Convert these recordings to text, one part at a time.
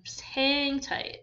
Just hang tight.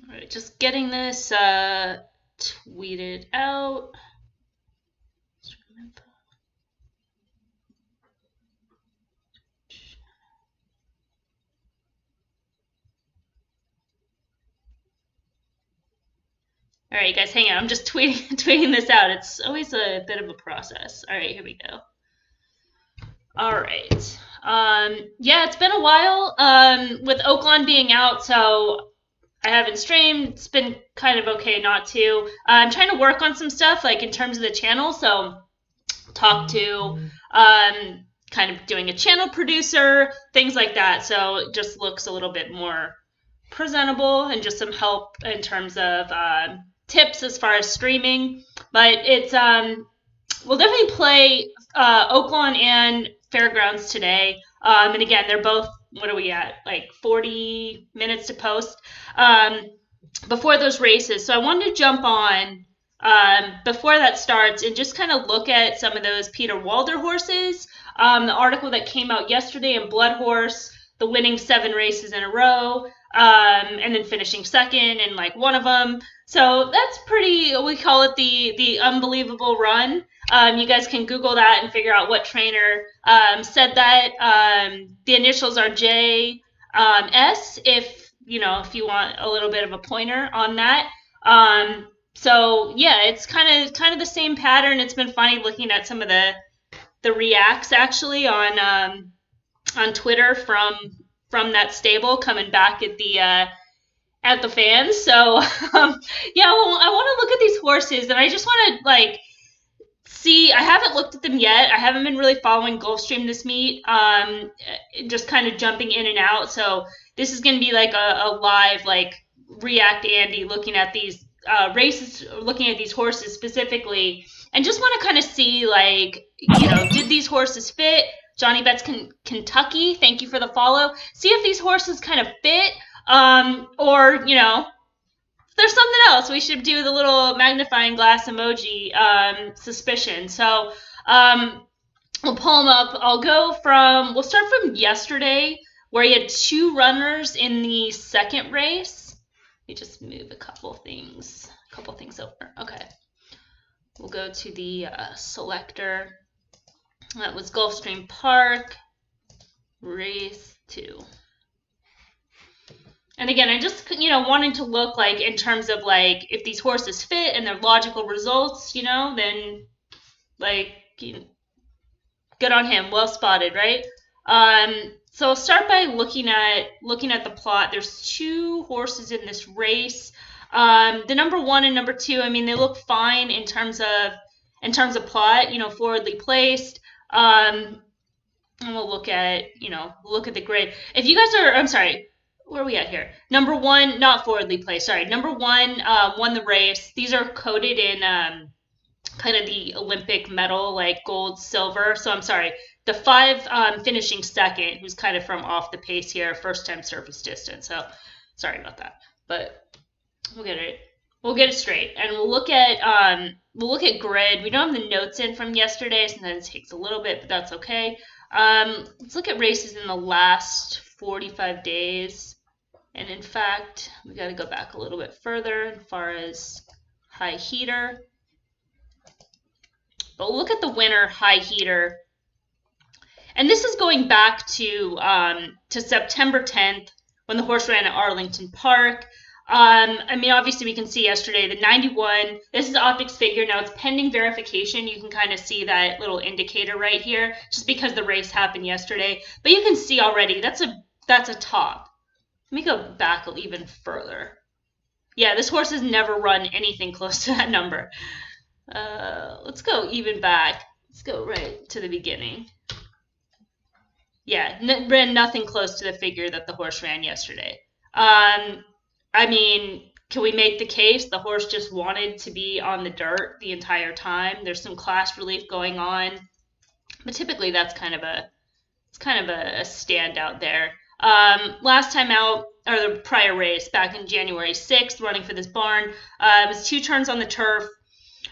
All right, just getting this tweeted out. All right, guys, hang on. I'm just tweeting this out. It's always a bit of a process. All right, here we go. All right. Yeah, it's been a while with Oaklawn being out, so I haven't streamed. It's been kind of okay not to. I'm trying to work on some stuff, like in terms of the channel, so talk to kind of doing a channel producer, things like that. So it just looks a little bit more presentable and just some help in terms of tips as far as streaming. But it's we'll definitely play Oaklawn and Fairgrounds today. And again, they're both, what are we at? Like 40 minutes to post before those races. So I wanted to jump on before that starts and just kind of look at some of those Peter Walder horses. The article that came out yesterday in Blood Horse, the winning 7 races in a row, and then finishing second in like one of them. So that's pretty, we call it the unbelievable run. You guys can Google that and figure out what trainer said that. The initials are JS if you want a little bit of a pointer on that. So yeah, it's kind of the same pattern. It's been funny looking at some of the reacts actually on Twitter from that stable coming back at the fans. So yeah, well, I want to look at these horses and I just want to like see. I haven't looked at them yet. I haven't been really following Gulfstream this meet. Just kind of jumping in and out. So this is going to be like a live like react Andy looking at these races, looking at these horses specifically, and just want to kind of see like did these horses fit? Johnny Betts Kentucky, thank you for the follow. See if these horses kind of fit, or there's something else. We should do the little magnifying glass emoji suspicion. So we'll pull them up. We'll start from yesterday where he had 2 runners in the second race. Let me just move a couple things over. Okay. We'll go to the selector. That was Gulfstream Park, race 2. And again, I just, wanted to look like in terms of like if these horses fit and their logical results, then like good on him, well spotted, right? So I'll start by looking at the plot. There's 2 horses in this race. The number 1 and number 2, I mean, they look fine in terms of plot, forwardly placed. And we'll look at the grid. If you guys are, I'm sorry, where are we at here? Number 1, not forwardly placed. Sorry, number 1 won the race. These are coded in kind of the Olympic medal, like gold, silver. So I'm sorry, the 5 finishing second, who's kind of from off the pace here, first time surface distance. So sorry about that, but we'll get it straight, and we'll look at grid. We don't have the notes in from yesterday. Sometimes it takes a little bit, but that's okay. Let's look at races in the last 45 days. And in fact, we got to go back a little bit further as far as high heater. But look at the winner high heater. And this is going back to September 10th when the horse ran at Arlington Park. I mean, obviously we can see yesterday the 91. This is optics figure. Now it's pending verification. You can kind of see that little indicator right here, just because the race happened yesterday. But you can see already that's a top. Let me go back even further. Yeah, this horse has never run anything close to that number. Let's go even back. Let's go right to the beginning. Yeah, ran nothing close to the figure that the horse ran yesterday. I mean, can we make the case the horse just wanted to be on the dirt the entire time? There's some class relief going on, but typically that's kind of a standout there. Last time out, or the prior race back in January 6th, running for this barn, it was 2 turns on the turf.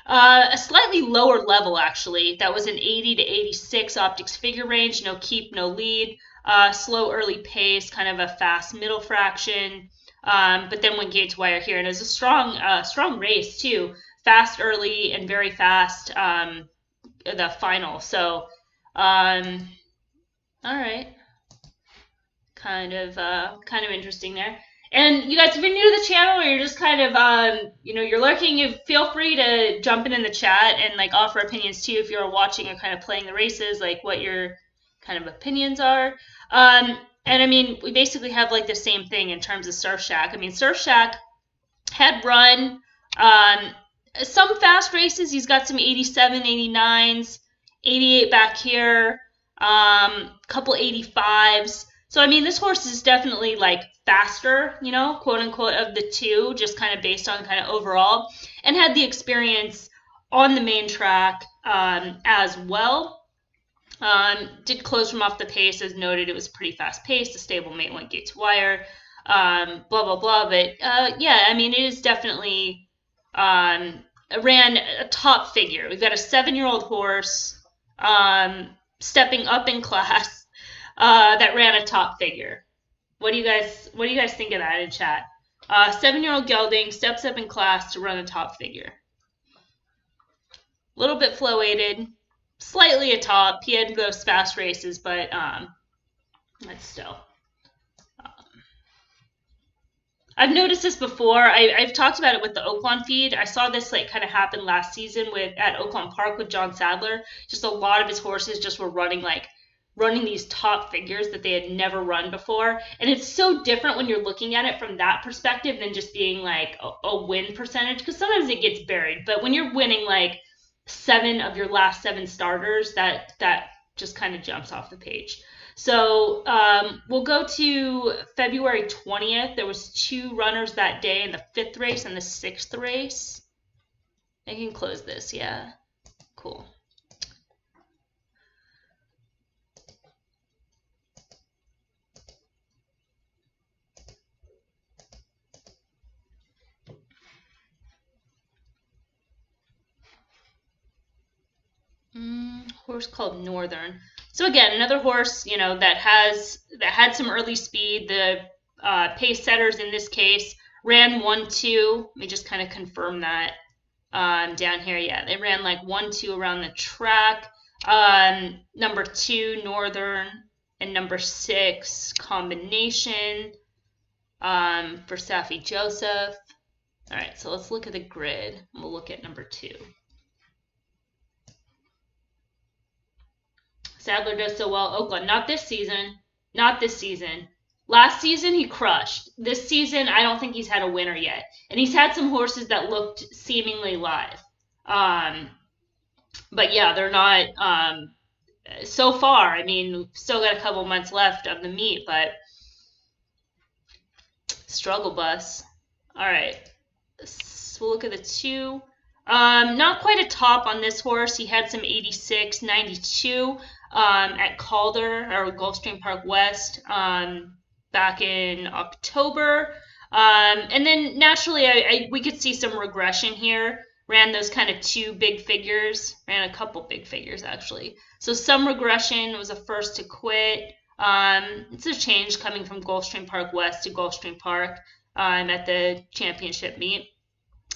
A slightly lower level, actually. That was an 80 to 86 optics figure range. No keep, no lead. Slow early pace, kind of a fast middle fraction. But then went gate to wire here, and it was a strong race too. Fast early and very fast the final. So, all right, kind of interesting there. And you guys, if you're new to the channel or you're just kind of, you're lurking, you feel free to jump in the chat and like offer opinions too if you're watching or kind of playing the races, like what your kind of opinions are. And I mean, we basically have like the same thing in terms of Surf Shack. I mean, Surf Shack had run some fast races. He's got some 87, 89s, 88 back here, couple 85s. So, I mean, this horse is definitely like faster, quote unquote, of the two, just kind of based on kind of overall, and had the experience on the main track as well. Did close from off the pace, as noted. It was pretty fast paced. The stablemate went gate to wire, blah, blah, blah. But yeah, I mean, it is definitely ran a top figure. We've got a 7-year-old horse stepping up in class that ran a top figure. What do you guys think of that in chat? 7-year-old gelding steps up in class to run a top figure. A little bit flow weighted, slightly atop. He had those fast races, but that's still. I've noticed this before. I've talked about it with the Oaklawn feed. I saw this like kind of happen last season at Oaklawn Park with John Sadler. Just a lot of his horses just were running these top figures that they had never run before. And it's so different when you're looking at it from that perspective than just being like a win percentage, because sometimes it gets buried. But when you're winning like 7 of your last 7 starters, that just kind of jumps off the page. So we'll go to February 20th. There was 2 runners that day in the 5th race and the 6th race. I can close this, yeah. Cool. Horse called Northern. So again, another horse, that had some early speed. The pace setters in this case ran 1-2. Let me just kind of confirm that down here. Yeah, they ran like 1-2 around the track. Number 2 Northern and number 6 Combination for Safi Joseph. All right, so let's look at the grid. We'll look at number 2. Sadler does so well. Oaklawn, not this season. Not this season. Last season, he crushed. This season, I don't think he's had a winner yet. And he's had some horses that looked seemingly live. But yeah, they're not, so far. I mean, still got a couple months left of the meet, but struggle bus. All right. So we'll look at the 2. Not quite a top on this horse. He had some 86, 92 at Calder or Gulfstream Park West back in October. And then naturally, we could see some regression here. Ran those kind of 2 big figures. Ran a couple big figures, actually. So some regression. Was a first to quit. It's a change coming from Gulfstream Park West to Gulfstream Park at the championship meet.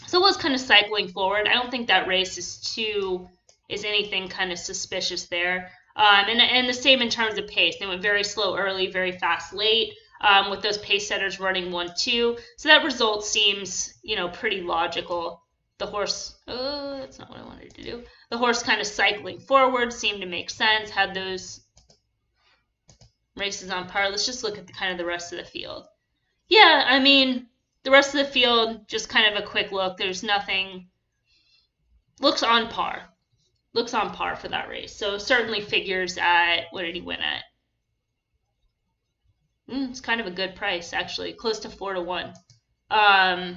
So it was kind of cycling forward. I don't think that race is anything kind of suspicious there. And the same in terms of pace. They went very slow early, very fast late, with those pace setters running 1-2. So that result seems, pretty logical. The horse, that's not what I wanted to do. The horse kind of cycling forward seemed to make sense. Had those races on par. Let's just look at the rest of the field. Yeah, I mean, the rest of the field, just kind of a quick look. There's nothing. Looks on par. Looks on par for that race. So certainly figures at, what did he win at? It's kind of a good price, actually, close to 4 to 1. All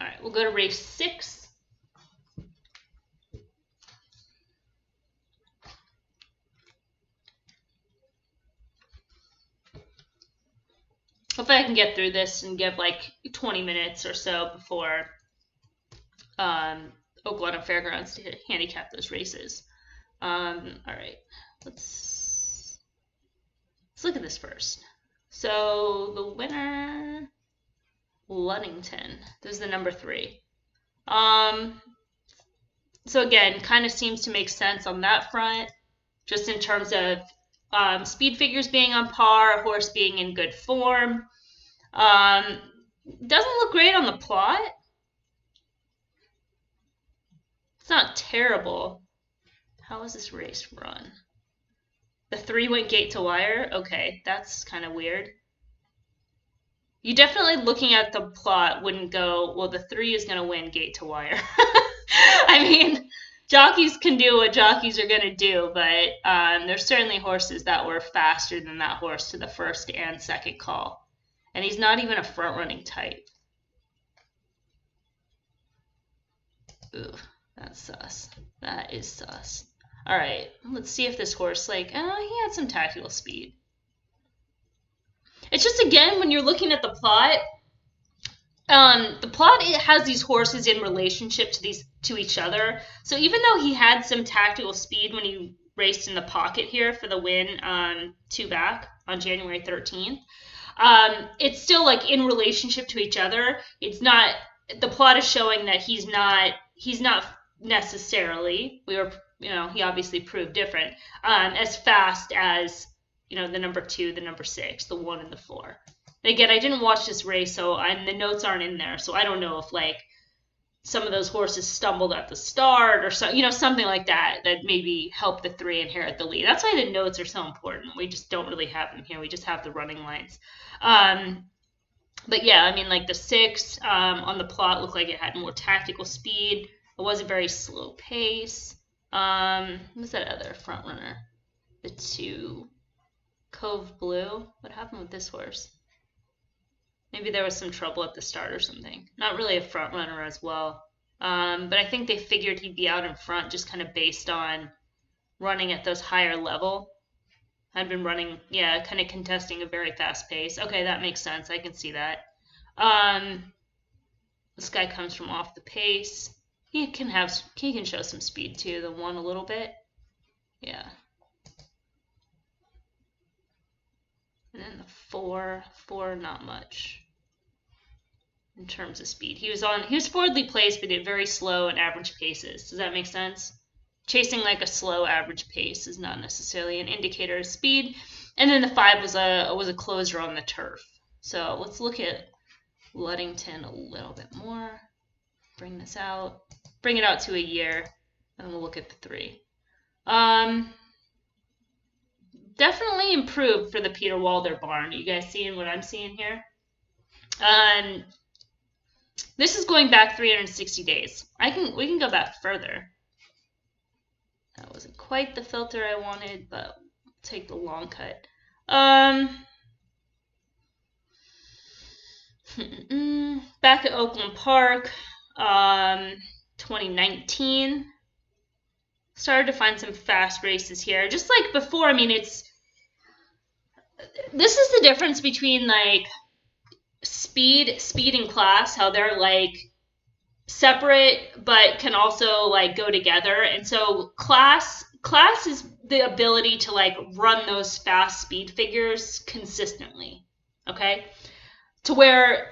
right, we'll go to race 6. Hopefully I can get through this and give like 20 minutes or so before Oaklawn Fairgrounds to handicap those races. All right, let's look at this first. So the winner, Luddington. This is the number 3. So again, kind of seems to make sense on that front, just in terms of speed figures being on par, horse being in good form. Doesn't look great on the plot. It's not terrible. How was this race run? The 3 went gate to wire? Okay, that's kind of weird. You definitely, looking at the plot, wouldn't go, well, the 3 is going to win gate to wire. I mean, jockeys can do what jockeys are going to do, but there's certainly horses that were faster than that horse to the first and second call. And he's not even a front-running type. Ooh, that's sus. That is sus. All right, let's see if this horse, he had some tactical speed. It's just, again, when you're looking at the plot, it has these horses in relationship to each other. So even though he had some tactical speed when he raced in the pocket here for the win 2 back on January 13th, it's still like in relationship to each other. It's not, the plot is showing that he's not necessarily, he obviously proved different, as fast as, the number 2, the number 6, the 1, and the 4. And again, I didn't watch this race, so the notes aren't in there, so I don't know if some of those horses stumbled at the start or something like that maybe helped the 3 inherit the lead. That's why the notes are so important. We just don't really have them here. We just have the running lines. But yeah, I mean, the 6 on the plot looked like it had more tactical speed. It was a very slow pace. What's that other front runner? The 2, Cove Blue. What happened with this horse? Maybe there was some trouble at the start or something. Not really a front runner as well. But I think they figured he'd be out in front just kind of based on running at those higher level. Had been running, kind of contesting a very fast pace. Okay, that makes sense. I can see that. This guy comes from off the pace. He can show some speed too. The 1 a little bit. Yeah. And then the 4 not much in terms of speed. He was forwardly placed, but did very slow and average paces. Does that make sense? Chasing a slow average pace is not necessarily an indicator of speed. And then the 5 was a closer on the turf. So let's look at Luddington a little bit more. Bring it out to a year, and we'll look at the 3. Definitely improved for the Peter Walder barn. Are you guys seeing what I'm seeing here? This is going back 360 days. We can go back further. That wasn't quite the filter I wanted, but I'll take the long cut. Back at Oakland Park, 2019. Started to find some fast races here. Just like before, I mean, this is the difference between speed and class, how they're separate but can also go together. And so class is the ability to run those fast speed figures consistently. Okay? To where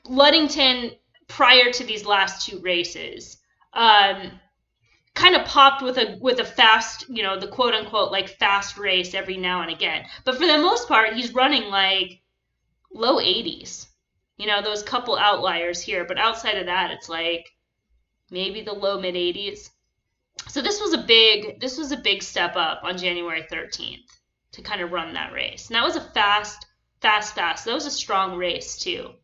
Luddington, prior to these last 2 races, kind of popped with a fast, the quote unquote fast race every now and again. But for the most part, he's running low 80s. Those couple outliers here, but outside of that, it's maybe the low mid 80s. So this was a big step up on January 13th to kind of run that race. And that was a fast. That was a strong race too.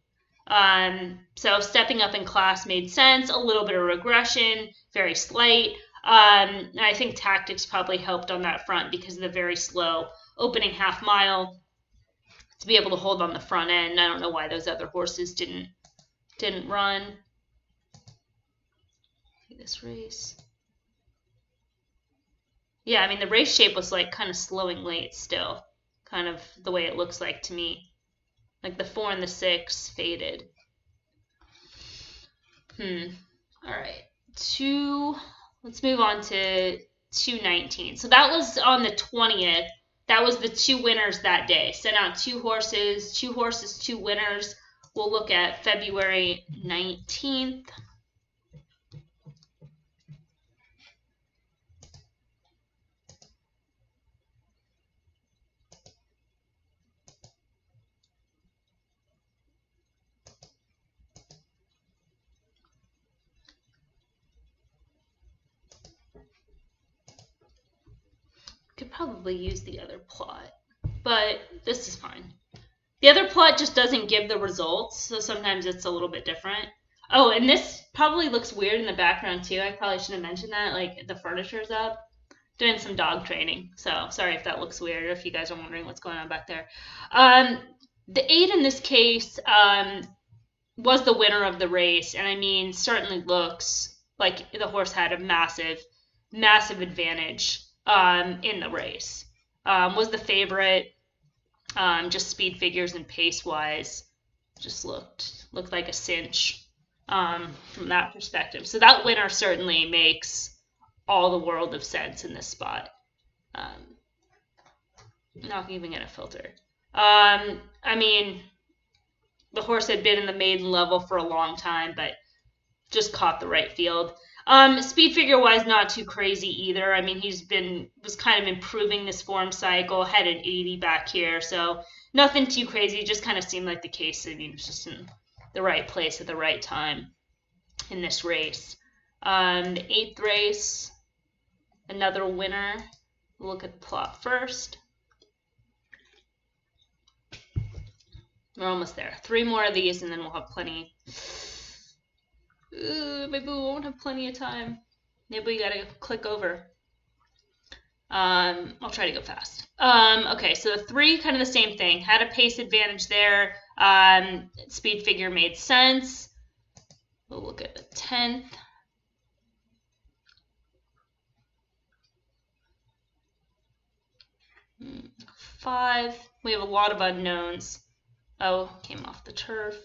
So stepping up in class made sense. A little bit of regression, very slight. And I think tactics probably helped on that front because of the very slow opening half mile to be able to hold on the front end. I don't know why those other horses didn't run this race. Yeah, I mean, the race shape was like kind of slowing late still, kind of the way it looks like to me. Like the 4 and the 6 faded. All right. Let's move on to 219. So that was on the 20th. That was the 2 winners that day. Sent out 2 horses, 2 winners. We'll look at February 19th. Could probably use the other plot, but this is fine. The other plot just doesn't give the results, so sometimes it's a little bit different. Oh, and this probably looks weird in the background too. I probably should have mentioned that. Like the furniture's up. Doing some dog training, so sorry if that looks weird, if you guys are wondering what's going on back there. The 8 in this case was the winner of the race, and I mean, certainly looks like the horse had a massive advantage in the race. Was the favorite, just speed figures and pace wise, just looked like a cinch from that perspective. So that winner certainly makes all the world of sense in this spot. Not even gonna filter. I mean, the horse had been in the maiden level for a long time, but just caught the right field. Speed figure wise, not too crazy either. I mean, was kind of improving this form cycle, had an 80 back here, so nothing too crazy. Just kind of seemed like the case. I mean, it was just in the right place at the right time in this race. The 8th race, another winner. We'll look at the plot first. We're almost there. 3 more of these, and then we'll have plenty. Maybe we won't have plenty of time. Maybe we gotta click over. I'll try to go fast. Okay, so the 3, kind of the same thing. Had a pace advantage there. Speed figure made sense. We'll look at the 10th. Five. We have a lot of unknowns. Oh, came off the turf.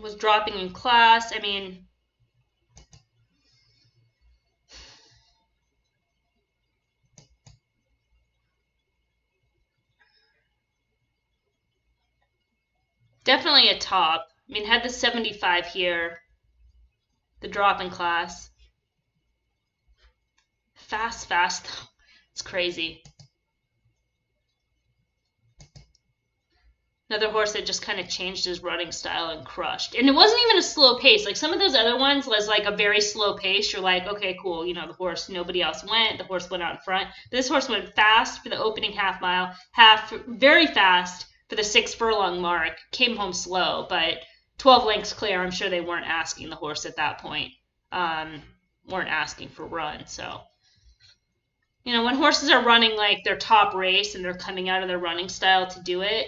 Was dropping in class. I mean, definitely a top. I mean, had the 75 here. The drop in class. Fast though. It's crazy. Another horse that just kind of changed his running style and crushed. And it wasn't even a slow pace. Like some of those other ones was like a very slow pace. You're like, okay, cool. You know, the horse, nobody else went. The horse went out in front. This horse went fast for the opening half mile, very fast for the 6 furlong mark. Came home slow, but 12 lengths clear. I'm sure they weren't asking the horse at that point. Weren't asking for run. So, you know, when horses are running like their top race and they're coming out of their running style to do it,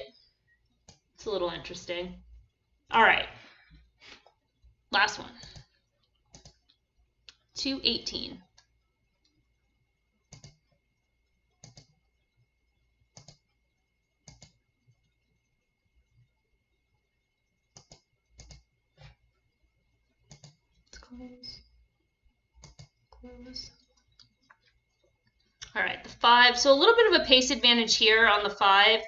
it's a little interesting. All right. Last one. 218. Let's close. All right, the 5. So a little bit of a pace advantage here on the 5.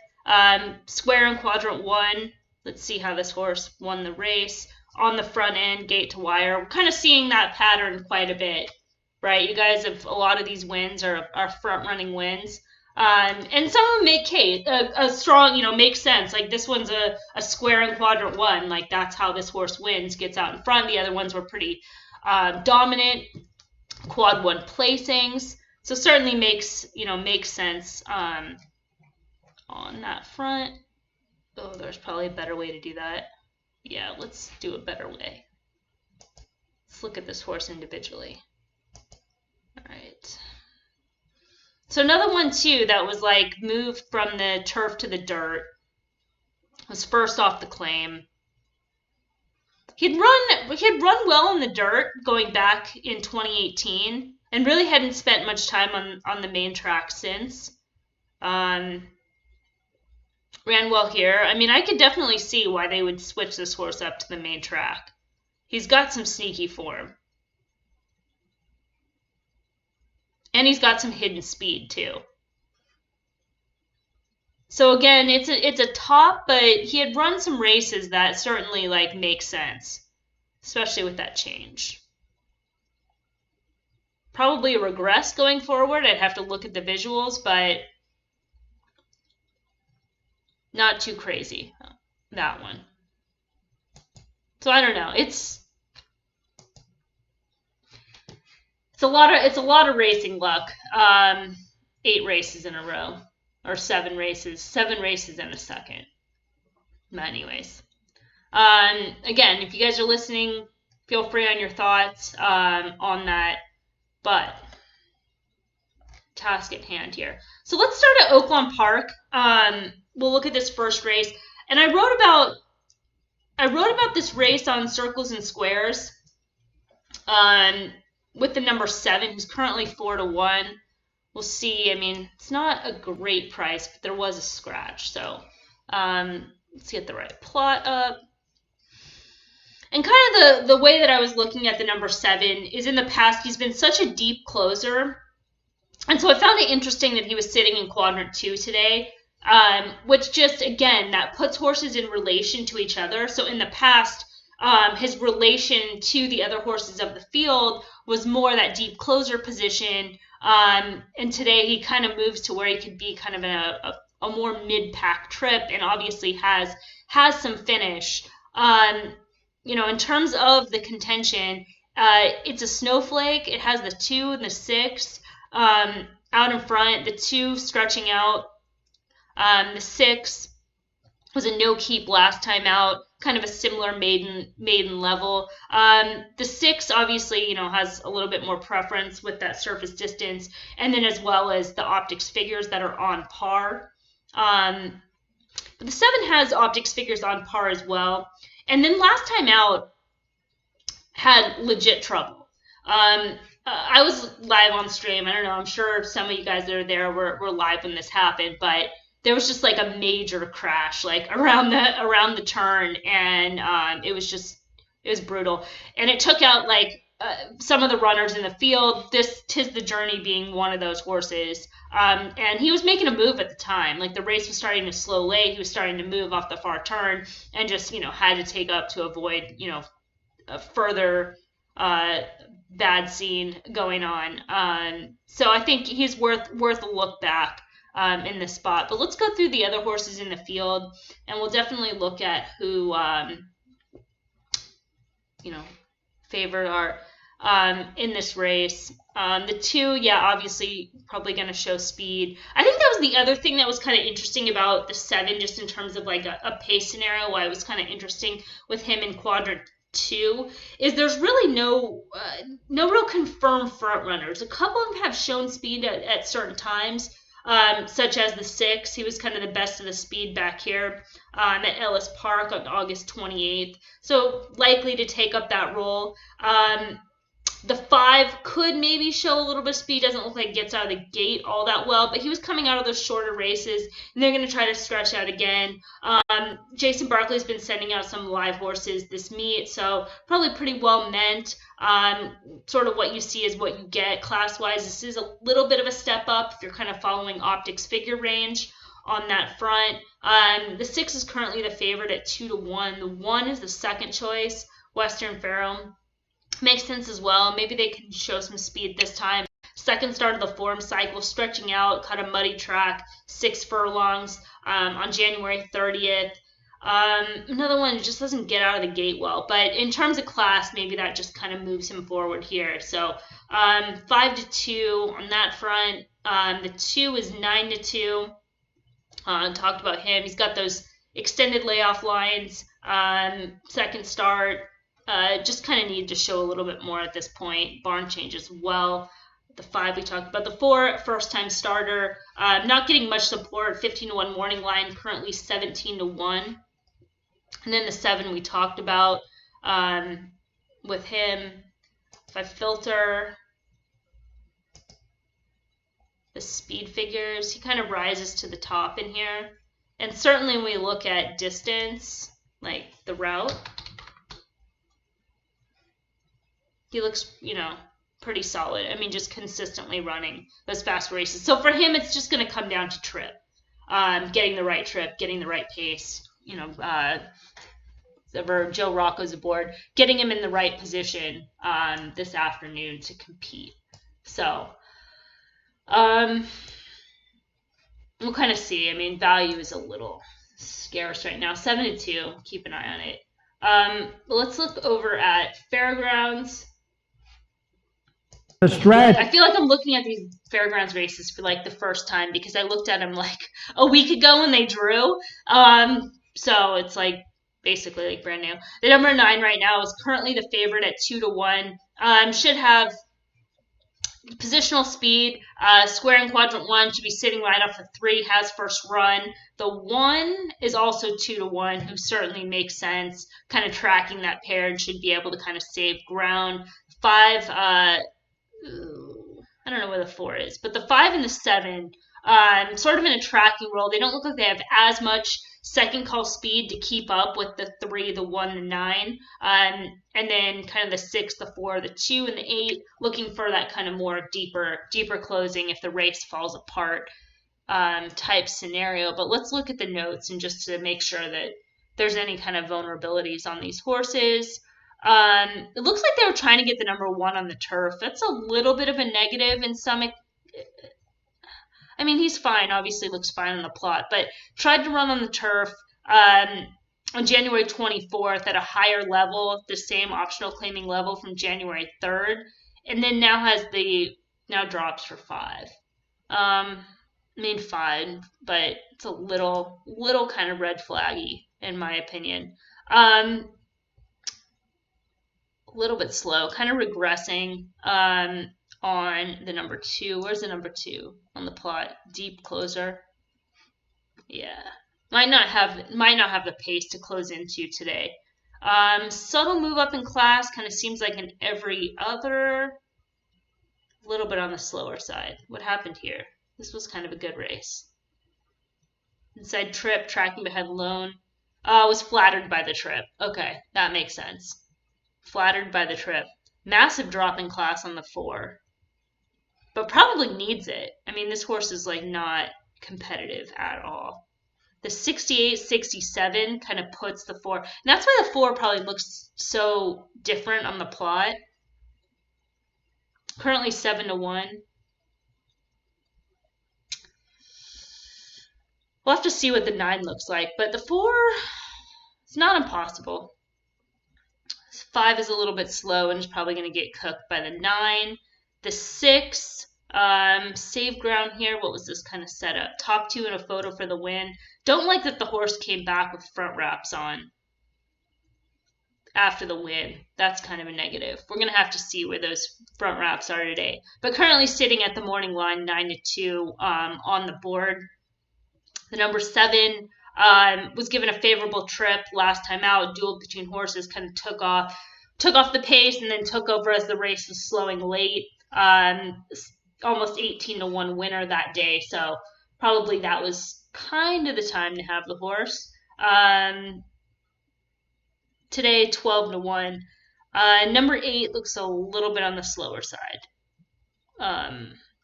Square in quadrant 1. Let's see how this horse won the race. On the front end, gate to wire. We're kind of seeing that pattern quite a bit, right? You guys have a lot of these wins are front running wins. And some of them make a strong, you know, makes sense. Like this one's a square in quadrant 1. Like that's how this horse wins, gets out in front. The other ones were pretty dominant, quad 1 placings. So certainly makes sense on that front. Oh, there's probably a better way to do that. Yeah, let's do a better way. Let's look at this horse individually. All right. So another one too that was like moved from the turf to the dirt was first off the claim. He'd run well in the dirt going back in 2018 and really hadn't spent much time on the main track since. Ran well here. I mean, I could definitely see why they would switch this horse up to the main track. He's got some sneaky form. And he's got some hidden speed too. So again, it's a top, but he had run some races that certainly like make sense, especially with that change. Probably a regress going forward. I'd have to look at the visuals, but not too crazy, that one. So I don't know. It's a lot of racing luck. 8 races in a row, or 7 races in a second. But anyways, again, if you guys are listening, feel free on your thoughts on that. But task at hand here. So let's start at Oaklawn Park. We'll look at this first race, and I wrote about this race on Circles and Squares. With the number 7, who's currently 4-1. We'll see. I mean, it's not a great price, but there was a scratch. So let's get the right plot up. And kind of the way that I was looking at the number 7 is in the past, he's been such a deep closer. And so I found it interesting that he was sitting in quadrant 2 today, which just, again, that puts horses in relation to each other. So in the past, his relation to the other horses of the field was more that deep closer position. And today he kind of moves to where he could be kind of a more mid-pack trip, and obviously has some finish. In terms of the contention, it's a snowflake. It has the 2 and the 6 out in front, the 2 stretching out. The 6 was a no keep last time out, kind of a similar maiden level. The 6 obviously, has a little bit more preference with that surface distance, and then as well as the optics figures that are on par. But the 7 has optics figures on par as well. And then last time out had legit trouble. I was live on stream. I don't know. I'm sure some of you guys that are there were live when this happened, but there was just like a major crash, like around the turn, and it was brutal. And it took out like some of the runners in the field. Tis the Journey being one of those horses. And he was making a move at the time. Like the race was starting to slow late. He was starting to move off the far turn and just, had to take up to avoid, a further bad scene going on. So I think he's worth a look back in this spot. But let's go through the other horses in the field, and we'll definitely look at who, favored are in this race. The 2, obviously probably going to show speed. I think that was the other thing that was kind of interesting about the 7, just in terms of like a pace scenario, why it was kind of interesting with him in quadrant 2, is there's really no real confirmed front runners. A couple of them have shown speed at certain times, such as the 6. He was kind of the best of the speed back here at Ellis Park on August 28th. So likely to take up that role. The 5 could maybe show a little bit of speed. Doesn't look like it gets out of the gate all that well, but he was coming out of those shorter races, and they're going to try to stretch out again. Jason Barkley's been sending out some live horses this meet, so probably pretty well meant. Sort of what you see is what you get class-wise. This is a little bit of a step up if you're kind of following optics figure range on that front. The 6 is currently the favorite at 2-1. The 1 is the second choice, Western Pharaoh. Makes sense as well. Maybe they can show some speed this time. Second start of the form cycle, stretching out, cut a muddy track, 6 furlongs on January 30th. Another one just doesn't get out of the gate well. But in terms of class, maybe that just kind of moves him forward here. So 5-2 on that front. The 2 is 9-2. Talked about him. He's got those extended layoff lines. Second start. Just kind of need to show a little bit more at this point. Barn change as well. The 5 we talked about. The 4, first-time starter. Not getting much support. 15-1 morning line. Currently 17-1. And then the 7 we talked about with him. If I filter the speed figures, he kind of rises to the top in here. And certainly when we look at distance, like the route, he looks, pretty solid. I mean, just consistently running those fast races. So for him, it's just going to come down to trip, getting the right trip, getting the right pace, Joe Rocco's aboard, getting him in the right position this afternoon to compete. So we'll kind of see. I mean, value is a little scarce right now. 7-2. Keep an eye on it. But let's look over at Fairgrounds. I feel like I'm looking at these Fairgrounds races for like the first time because I looked at them like a week ago when they drew. So it's like basically like brand new. The number 9 right now is currently the favorite at 2-1. Should have positional speed. Square in quadrant 1 should be sitting right off the 3. Has first run. The 1 is also 2-1, who certainly makes sense. Kind of tracking that pair and should be able to kind of save ground. 5. I don't know where the 4 is, but the 5 and the 7, sort of in a tracking role. They don't look like they have as much second call speed to keep up with the 3, the 1, the 9, and then kind of the 6, the 4, the 2, and the 8, looking for that kind of more deeper closing if the race falls apart type scenario. But let's look at the notes and just to make sure that there's any kind of vulnerabilities on these horses. It looks like they were trying to get the number 1 on the turf. That's a little bit of a negative in some. I mean, he's fine. Obviously, looks fine on the plot, but tried to run on the turf on January 24th at a higher level, the same optional claiming level from January 3rd, and then now drops for 5. I mean, fine, but it's a little kind of red flaggy in my opinion. A little bit slow, kind of regressing on the number 2. Where's the number 2 on the plot? Deep closer. Yeah, might not have the pace to close into today. Subtle move up in class, kind of seems like an every other. A little bit on the slower side. What happened here? This was kind of a good race. Inside trip, tracking behind lone. Was flattered by the trip. Okay, that makes sense. Flattered by the trip. Massive drop in class on the 4. But probably needs it. I mean, this horse is like not competitive at all. The 68-67 kind of puts the 4. And that's why the 4 probably looks so different on the plot. Currently 7-1. We'll have to see what the 9 looks like. But the 4, it's not impossible. 5 is a little bit slow and is probably going to get cooked by the 9. The 6, save ground here. What was this kind of setup? Top 2 in a photo for the win. Don't like that the horse came back with front wraps on after the win. That's kind of a negative. We're going to have to see where those front wraps are today. But currently sitting at the morning line, 9-2 on the board. The number 7 was given a favorable trip last time out. Duel between horses, kind of took off the pace and then took over as the race was slowing late. Almost 18-1 winner that day, so probably that was kind of the time to have the horse. Today 12-1. Number 8 looks a little bit on the slower side.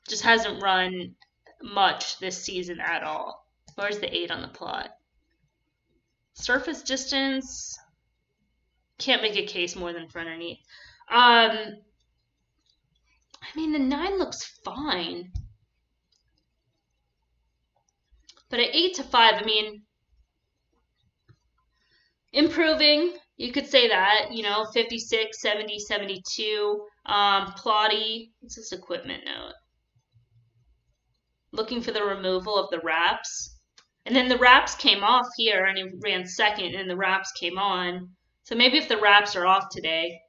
Just hasn't run much this season at all. Where's the 8 on the plot? Surface distance. Can't make a case more than for underneath. I mean, the 9 looks fine. But at 8-5, I mean, improving. You could say that, 56, 70, 72. Plotty. What's this equipment note? Looking for the removal of the wraps. And then the wraps came off here, and he ran second, and the wraps came on. So maybe if the wraps are off today,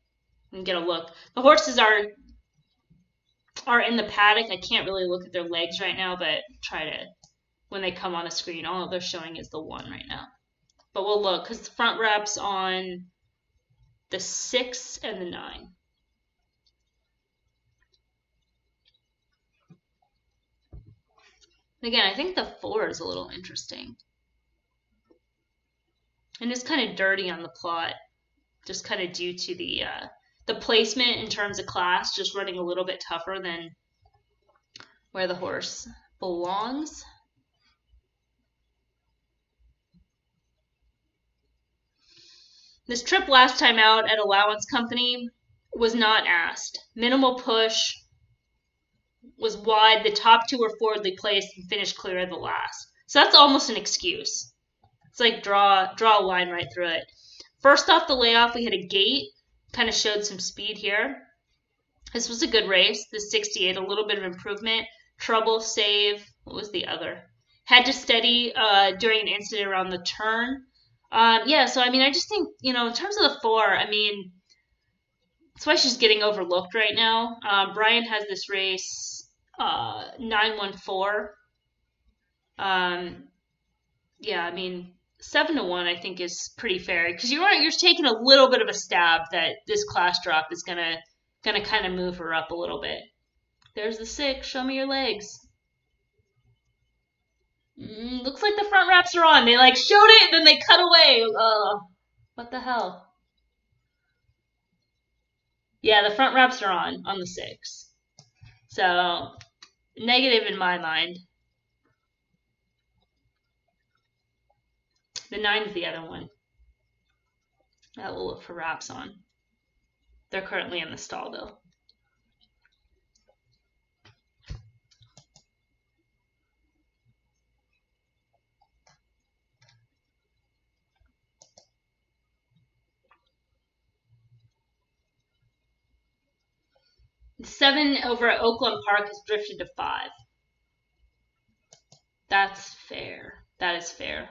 we can get a look. The horses are in the paddock. I can't really look at their legs right now, but try to, when they come on the screen, all they're showing is the 1 right now. But we'll look, because the front wrap's on the 6 and the 9. Again, I think the 4 is a little interesting. And it's kind of dirty on the plot, just kind of due to the placement in terms of class, just running a little bit tougher than where the horse belongs. This trip last time out at Allowance Company was not asked. Minimal push, was wide, the top 2 were forwardly placed, and finished clear of the last. So that's almost an excuse. It's like draw a line right through it. First off the layoff, we had a gate, kind of showed some speed here. This was a good race, the 68, a little bit of improvement. Trouble, save, what was the other? Had to steady during an incident around the turn. Yeah, so I mean, I just think, in terms of the 4, I mean, that's why she's getting overlooked right now. Brian has this race 914. Yeah, I mean, 7-1 I think is pretty fair, because you're taking a little bit of a stab that this class drop is gonna kind of move her up a little bit. There's the 6. Show me your legs. Looks like the front wraps are on. They like showed it and then they cut away. What the hell? Yeah, the front wraps are on the 6. So negative in my mind. The 9 is the other one. That will look for wraps on. They're currently in the stall though. The 7 over at Oaklawn Park has drifted to 5. That's fair. That is fair.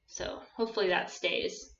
So hopefully that stays.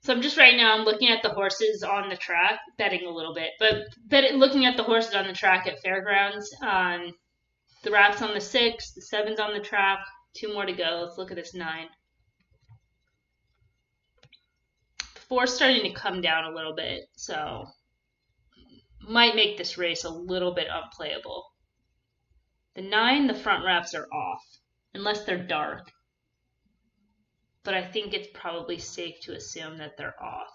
So I'm just right now, I'm looking at the horses on the track, betting a little bit, but looking at the horses on the track at Fairgrounds. The wrap's on the 6, the 7's on the track, 2 more to go. Let's look at this 9. The 4's starting to come down a little bit, so might make this race a little bit unplayable. The 9, the front wraps are off, unless they're dark. But I think it's probably safe to assume that they're off.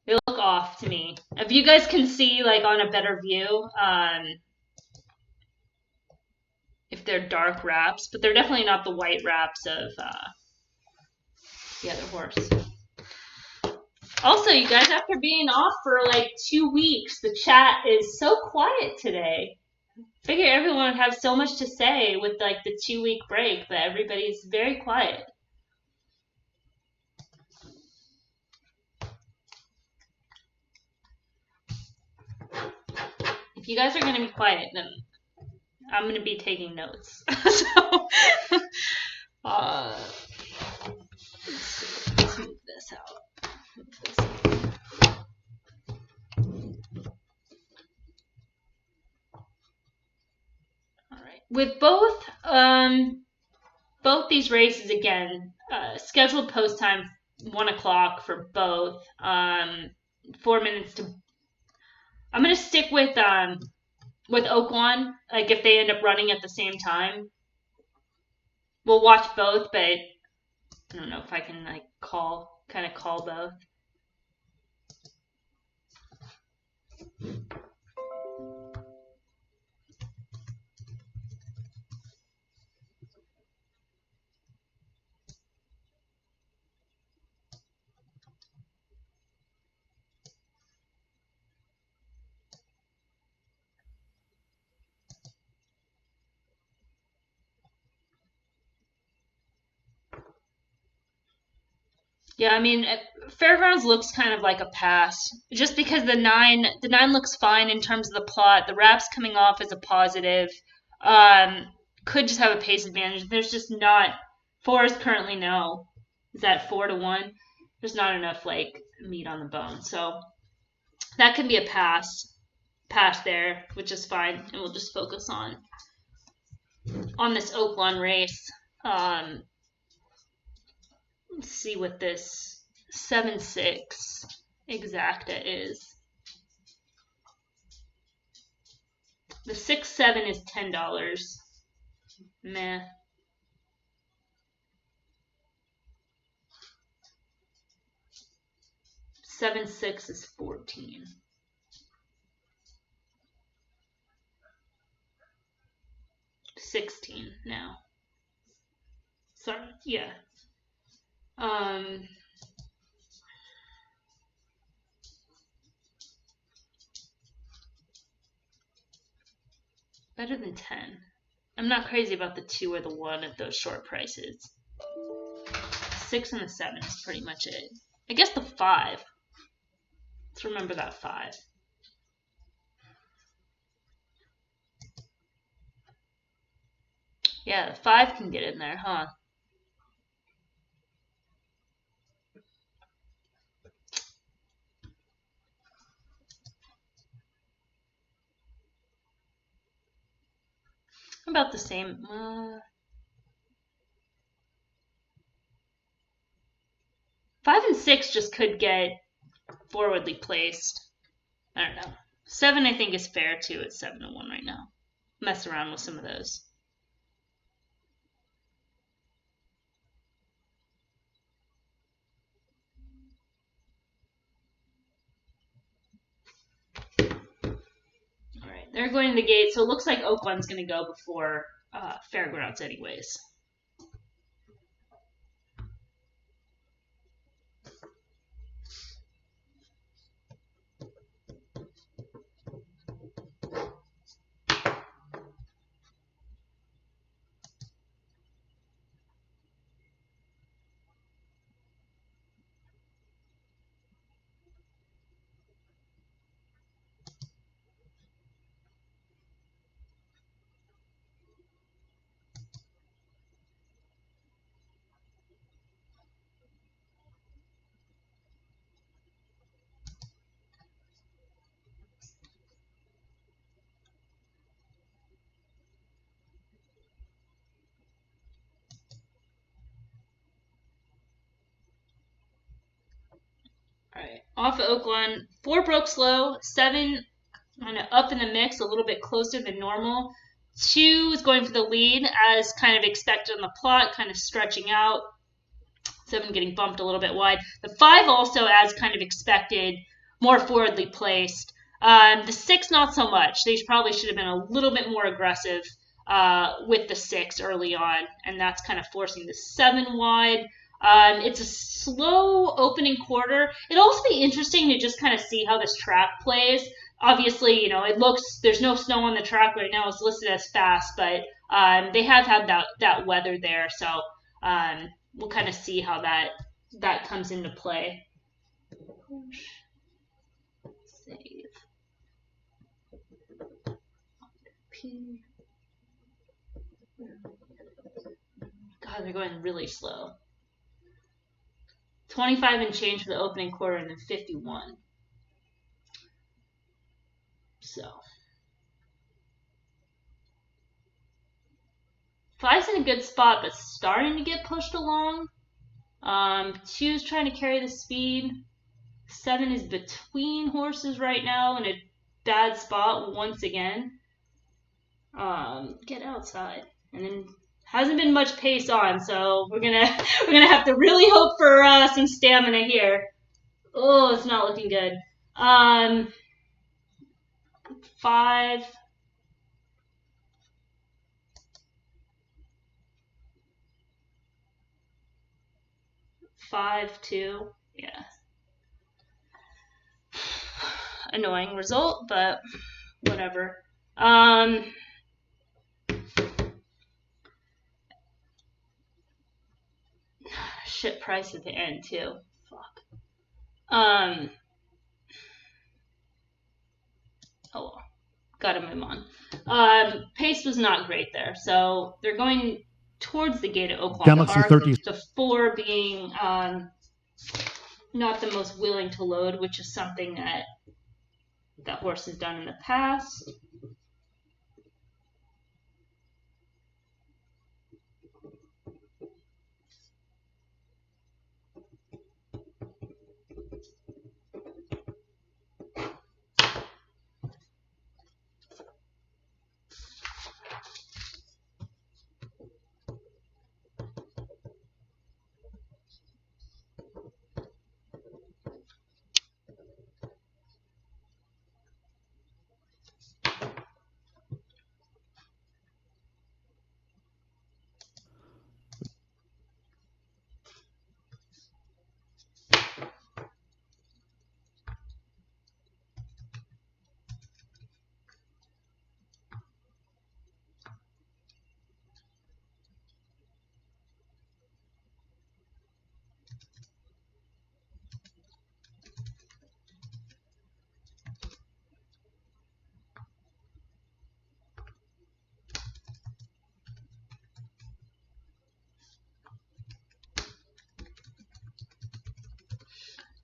They look off to me. If you guys can see like on a better view, if they're dark wraps, but they're definitely not the white wraps of the other horse. Also, you guys, after being off for like 2 weeks, the chat is so quiet today. Figure everyone would have so much to say with like the 2-week break, but everybody's very quiet. If you guys are going to be quiet, then I'm going to be taking notes. So, let's move this out. All right. With both these races again, scheduled post time 1 o'clock for both. 4 minutes to. I'm gonna stick with Oaklawn. Like if they end up running at the same time, we'll watch both. But I don't know if I can like call both. Yeah, I mean, Fairgrounds looks kind of like a pass, just because the nine looks fine in terms of the plot. The wraps coming off as a positive, um, could just have a pace advantage. There's just not. Four is currently no. Is that 4-1? There's not enough like meat on the bone, so that can be a pass there, which is fine, and we'll just focus on this Oaklawn race. Let's see what this 7-6 exacta is. The 6-7 is $10. Meh. 7-6 is 14. $16 now. Sorry, yeah. Better than 10. I'm not crazy about the 2 or the 1 at those short prices. 6 and the 7 is pretty much it. I guess the 5. Let's remember that 5. Yeah, the 5 can get in there, huh? About the same. 5 and 6 just could get forwardly placed. I don't know. 7 I think is fair too at 7-1 right now. Mess around with some of those. All right, they're going to the gate, so it looks like Oaklawn's going to go before Fairgrounds anyways. All right, off of Oaklawn, 4 broke slow, 7 kind of up in the mix, a little bit closer than normal. 2 is going for the lead as kind of expected on the plot, kind of stretching out. 7 getting bumped a little bit wide. The 5 also, as kind of expected, more forwardly placed. The 6, not so much. They probably should have been a little bit more aggressive with the 6 early on, and that's kind of forcing the 7 wide. It's a slow opening quarter. It'll also be interesting to just kind of see how this track plays. Obviously, it looks, there's no snow on the track right now. It's listed as fast, but they have had that weather there, so we'll kind of see how that comes into play. Save. God, they're going really slow. 25 and change for the opening quarter, and then 51. So 5's in a good spot, but starting to get pushed along. 2's trying to carry the speed. 7 is between horses right now in a bad spot once again. Get outside, and then hasn't been much pace on, so we're gonna have to really hope for some stamina here. Oh, it's not looking good. 5. 5, 2. Yeah. Annoying result, but whatever. Shit price at the end too. Fuck. Oh well. Gotta move on. Pace was not great there, so they're going towards the gate at Oaklawn. Galaxy 30. The 4 being not the most willing to load, which is something that horse has done in the past.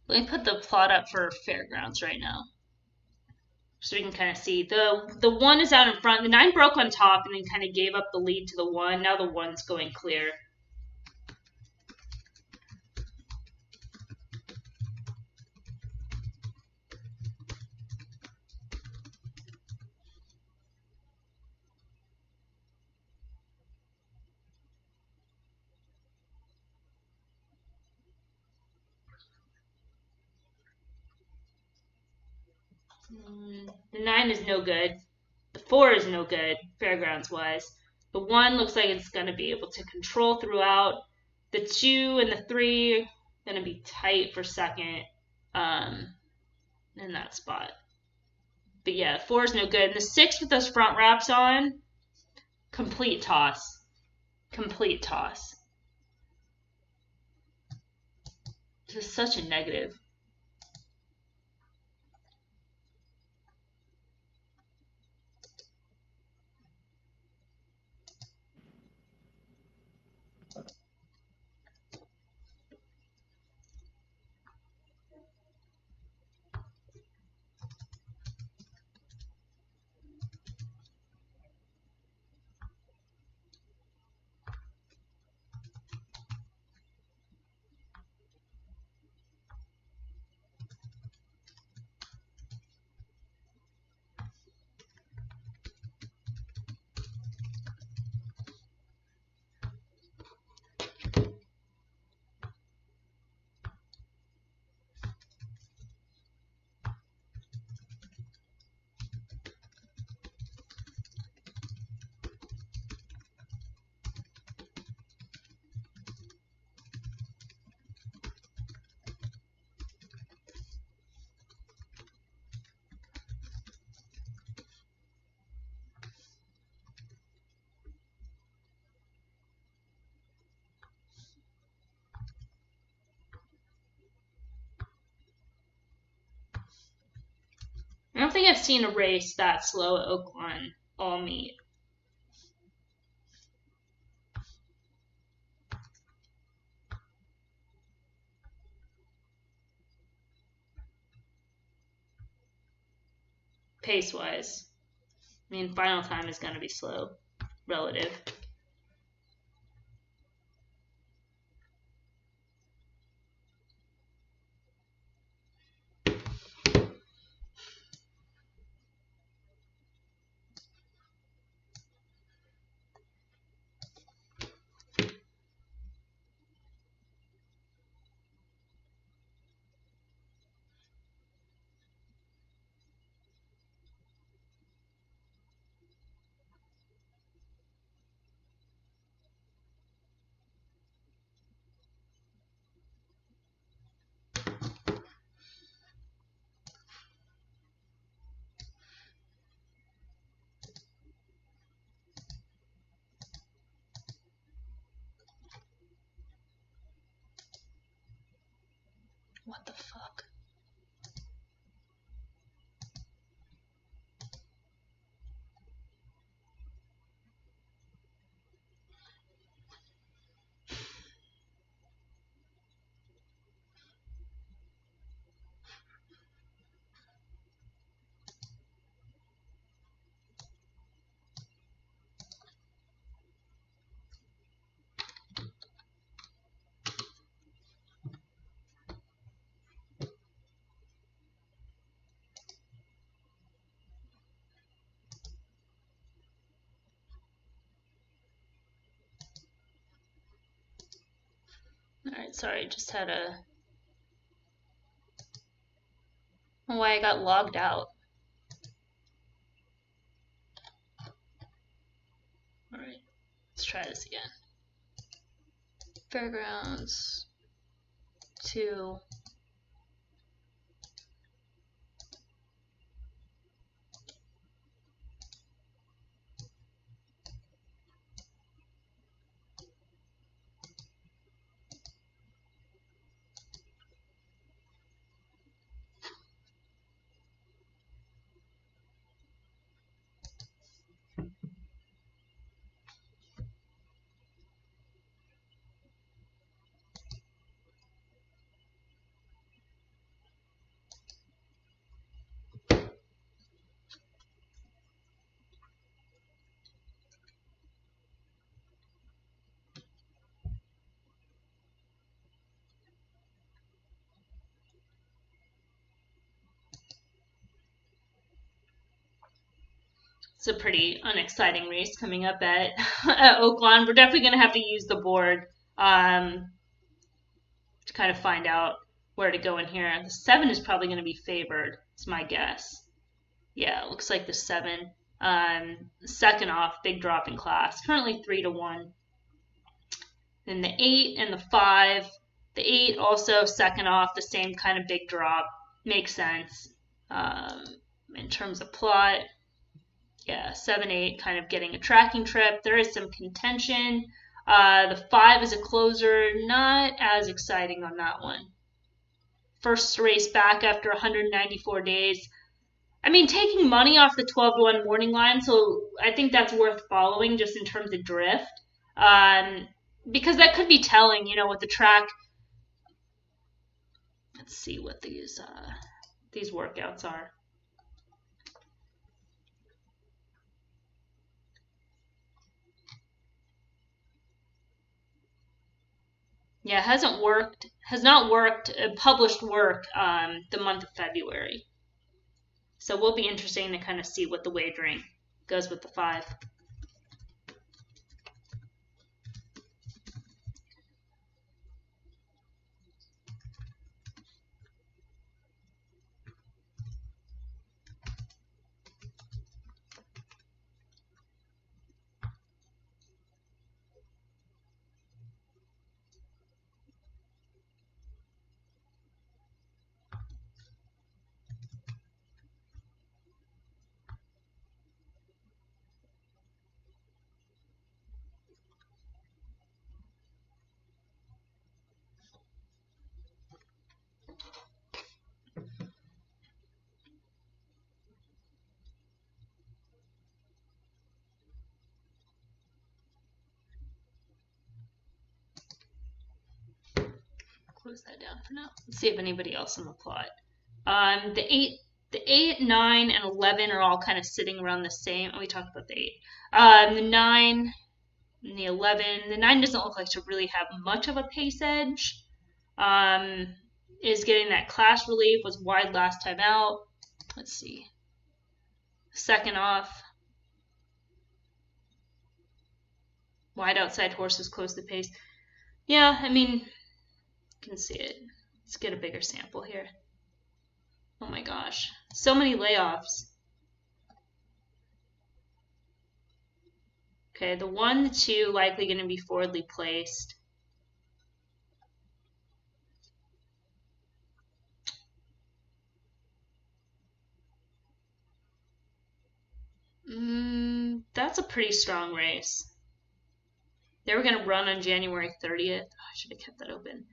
Let me put the plot up for Fairgrounds right now, so we can kind of see. The 1 is out in front. The 9 broke on top and then kind of gave up the lead to the 1. Now the 1's going clear. The 9 is no good. The 4 is no good, Fairgrounds-wise. The 1 looks like it's going to be able to control throughout. The 2 and the 3 are going to be tight for second in that spot. But yeah, 4 is no good. And the 6 with those front wraps on, complete toss. Complete toss. Just such a negative. think I've seen a race that slow at Oaklawn all meet. Pace-wise. I mean, final time is going to be slow, relative. What the fuck? Alright, sorry, just had a... I don't know why I got logged out. Alright, let's try this again. Fairgrounds 2. It's a pretty unexciting race coming up at, at Oaklawn. We're definitely going to have to use the board to kind of find out where to go in here. The 7 is probably going to be favored. It's my guess. Yeah, it looks like the 7. Second off, big drop in class. Currently 3-1. Then the 8 and the 5. The 8 also second off, the same kind of big drop. Makes sense. In terms of plot, yeah, 7-8 kind of getting a tracking trip. There is some contention. The 5 is a closer, not as exciting on that one. First race back after 194 days. I mean, taking money off the 12-1 morning line, so I think that's worth following just in terms of drift. Because that could be telling, you know, with the track. Let's see what these workouts are. Yeah, has not worked, published work the month of February. So we'll be interesting to kind of see what the wagering goes with the 5. close that down for now. Let's see if anybody else on the plot. The 8, 9, and 11 are all kind of sitting around the same. Oh, we talked about the 8. The 9 and the 11. The 9 doesn't look like to really have much of a pace edge. Is getting that clash relief, was wide last time out. Let's see. Second off. Wide outside horses close the pace. Yeah, I mean, you can see it. Let's get a bigger sample here. Oh my gosh. So many layoffs. Okay, the 1, the 2, likely going to be forwardly placed. That's a pretty strong race. They were going to run on January 30th. Oh, I should have kept that open.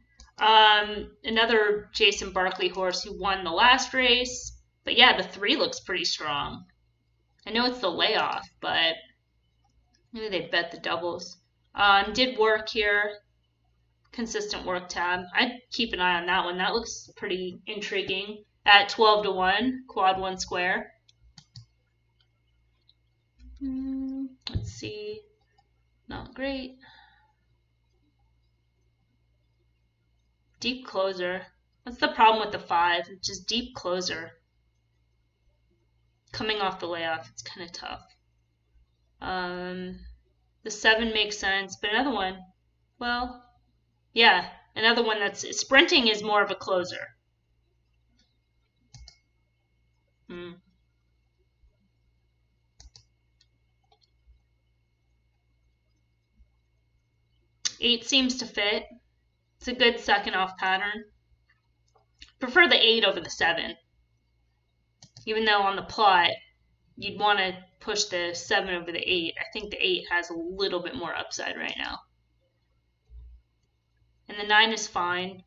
Another Jason Barkley horse who won the last race. But yeah, the 3 looks pretty strong. I know it's the layoff, but maybe they bet the doubles. Did work here. Consistent work tab. I'd keep an eye on that one. That looks pretty intriguing. At 12-1, quad 1 square. Let's see. Not great. Deep closer. That's the problem with the 5. It's just deep closer. Coming off the layoff, it's kind of tough. The 7 makes sense, but another one, well, yeah, another one that's sprinting is more of a closer. 8 seems to fit. It's a good second off pattern. Prefer the 8 over the 7. Even though on the plot, you'd want to push the 7 over the 8. I think the 8 has a little bit more upside right now. And the 9 is fine.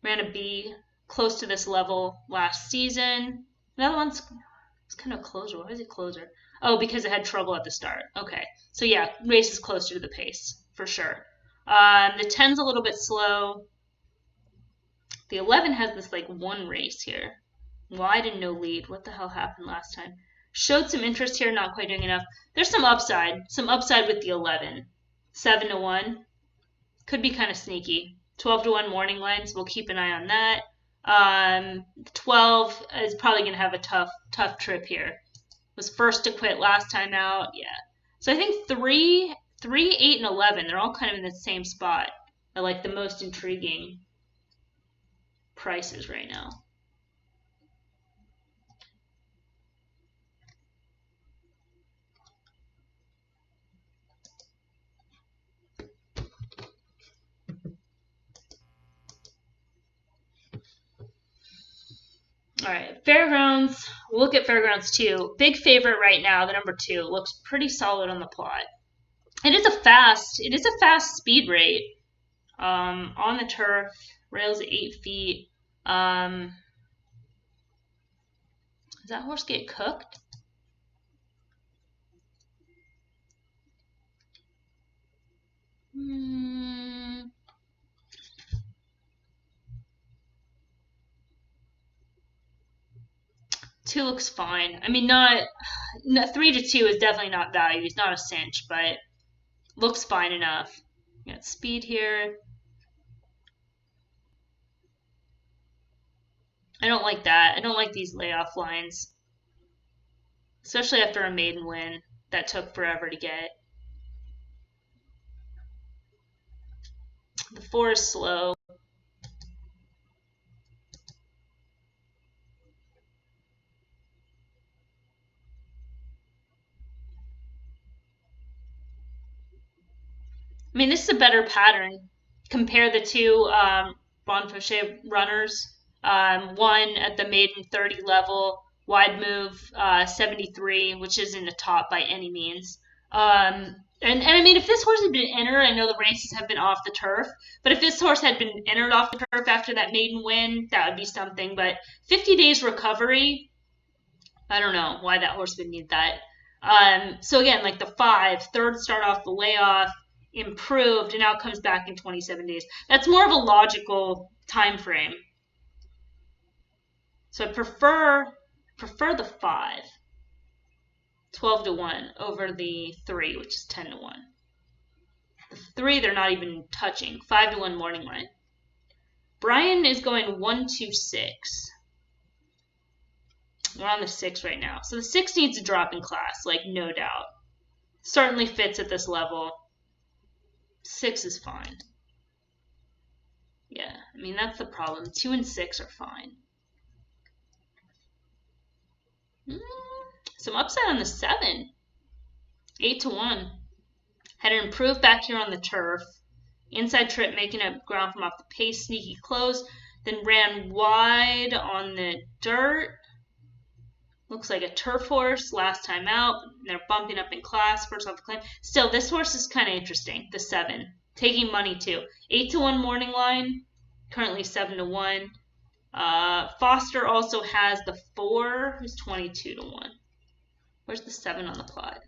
Ran a B close to this level last season. Another one's it's kind of closer. Why is it closer? Oh, because it had trouble at the start. Okay. So yeah, race is closer to the pace, for sure. The 10's a little bit slow. The 11 has this like 1 race here. Wide and no lead. What the hell happened last time? Showed some interest here, not quite doing enough. There's some upside. Some upside with the 11. 7-1. Could be kind of sneaky. 12-1 morning lines. We'll keep an eye on that. 12 is probably going to have a tough trip here. Was first to quit last time out. Yeah. So I think 3, 8, and 11, they're all kind of in the same spot. I like the most intriguing prices right now. All right, Fairgrounds. We'll look at Fairgrounds 2. Big favorite right now, the number 2. Looks pretty solid on the plot. It is a fast speed rate. On the turf, rails at 8 feet. Does that horse get cooked? Two looks fine. I mean, 3-2 is definitely not value. It's not a cinch, but looks fine enough. We got speed here. I don't like that. I don't like these layoff lines, especially after a maiden win that took forever to get. The 4 is slow. I mean, this is a better pattern. Compare the 2 Bonfochet runners. 1 at the maiden 30 level, wide move 73, which isn't a top by any means. And I mean, if this horse had been entered, I know the races have been off the turf, but if this horse had been entered off the turf after that maiden win, that would be something. But 50 days recovery, I don't know why that horse would need that. So again, like the 5, third start off the layoff, improved and now comes back in 27 days. That's more of a logical time frame. So I prefer the 5, 12 to 1 over the 3, which is 10 to 1. The 3 they're not even touching. 5 to 1 morning line. Brian is going 1 2 6. We're on the 6 right now. So the 6 needs to drop in class, like no doubt. Certainly fits at this level. 6 is fine. Yeah, I mean, that's the problem. 2 and 6 are fine. Some upside on the 7. 8 to 1. Had an improved back here on the turf. Inside trip making up ground from off the pace. Sneaky close. Then ran wide on the dirt. Looks like a turf horse last time out. They're bumping up in class. First off the claim. Still, this horse is kind of interesting. The 7. Taking money too. 8 to 1 morning line. Currently 7 to 1. Foster also has the 4, who's 22 to 1. Where's the 7 on the plot?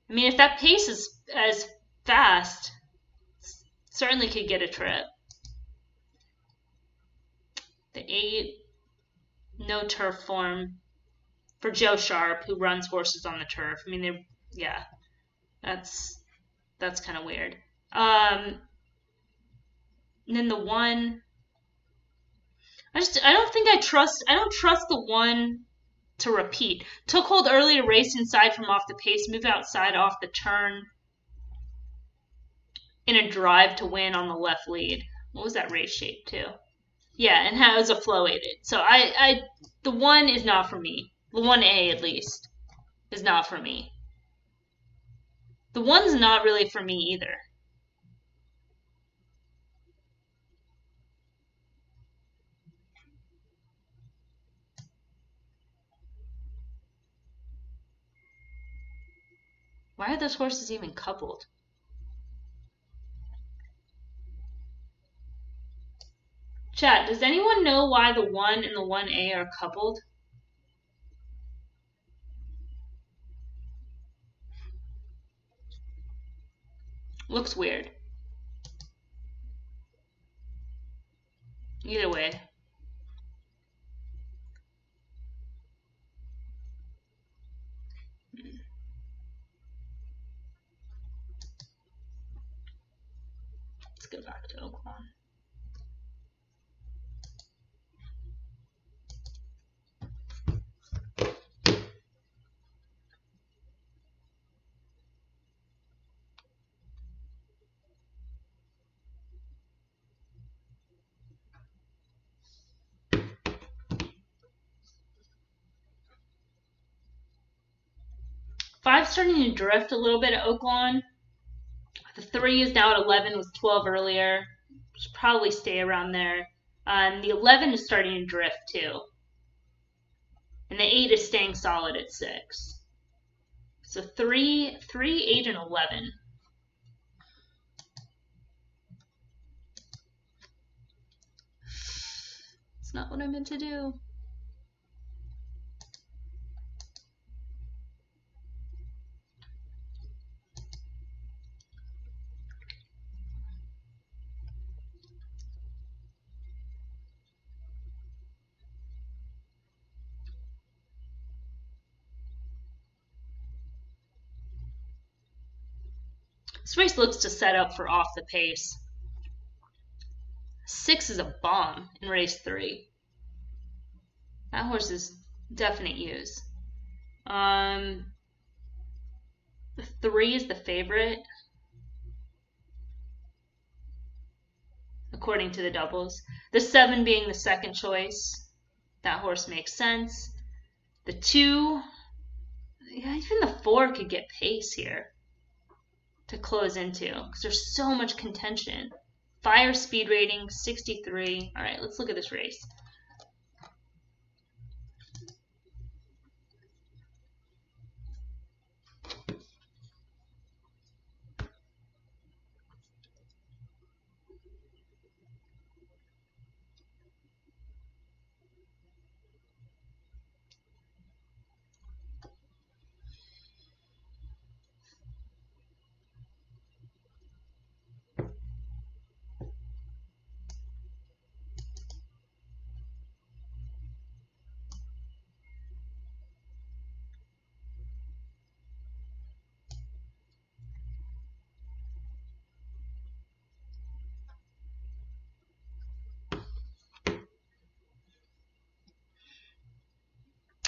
I mean, if that pace is as fast, certainly could get a trip. The 8, no turf form for Joe Sharp, who runs horses on the turf. I mean, that's kind of weird. And then the 1, I don't trust the 1 to repeat. Took hold early to race inside from off the pace, move outside off the turn in a drive to win on the left lead. What was that race shape too? Yeah, and it was a flow aided. So the 1 is not for me. The 1A at least is not for me. The 1's not really for me either. Why are those horses even coupled? Chat, does anyone know why the 1 and the 1A are coupled? Looks weird. Either way. Let's go back to Oaklawn. Five starting to drift a little bit at Oaklawn. The 3 is now at 11, was 12 earlier. Should probably stay around there. The 11 is starting to drift too. And the 8 is staying solid at 6. So 3, 8, and 11. It's not what I meant to do. This race looks to set up for off the pace. 6 is a bomb in race 3. That horse is definite use. The 3 is the favorite, according to the doubles. The 7 being the second choice. That horse makes sense. The 2, yeah, even the 4 could get pace here to close into because there's so much contention. Fire speed rating 63. All right, let's look at this race.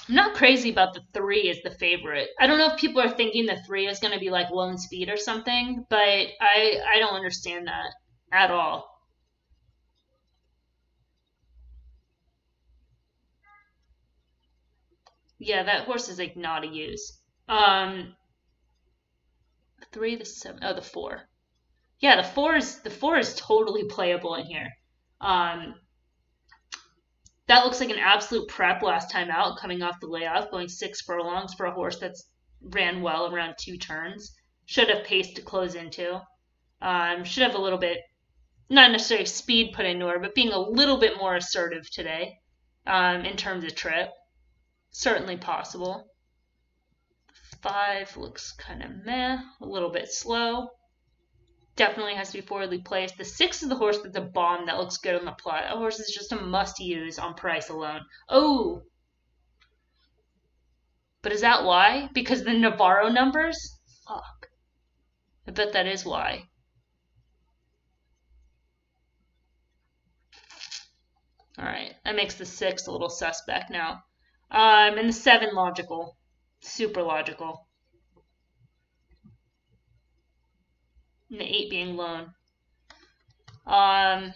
I'm not crazy about the 3 as the favorite. I don't know if people are thinking the 3 is going to be like Lone Speed or something, but I don't understand that at all. Yeah, that horse is like not a use. Um, 3, the 7, oh, the 4. Yeah, the four is totally playable in here. Um, that looks like an absolute prep last time out, coming off the layoff, going 6 furlongs for a horse that's ran well around 2 turns. Should have pace to close into. Should have a little bit, not necessarily speed put into her, but being a little bit more assertive today in terms of trip. Certainly possible. 5 looks kind of meh, a little bit slow. Definitely has to be forwardly placed. The 6 is the horse that's a bomb that looks good on the plot. That horse is just a must use on price alone. Oh, but is that why? Because the Navarro numbers? Fuck. I bet that is why. All right, that makes the 6 a little suspect now. And the 7 logical, super logical. And the 8 being lone. What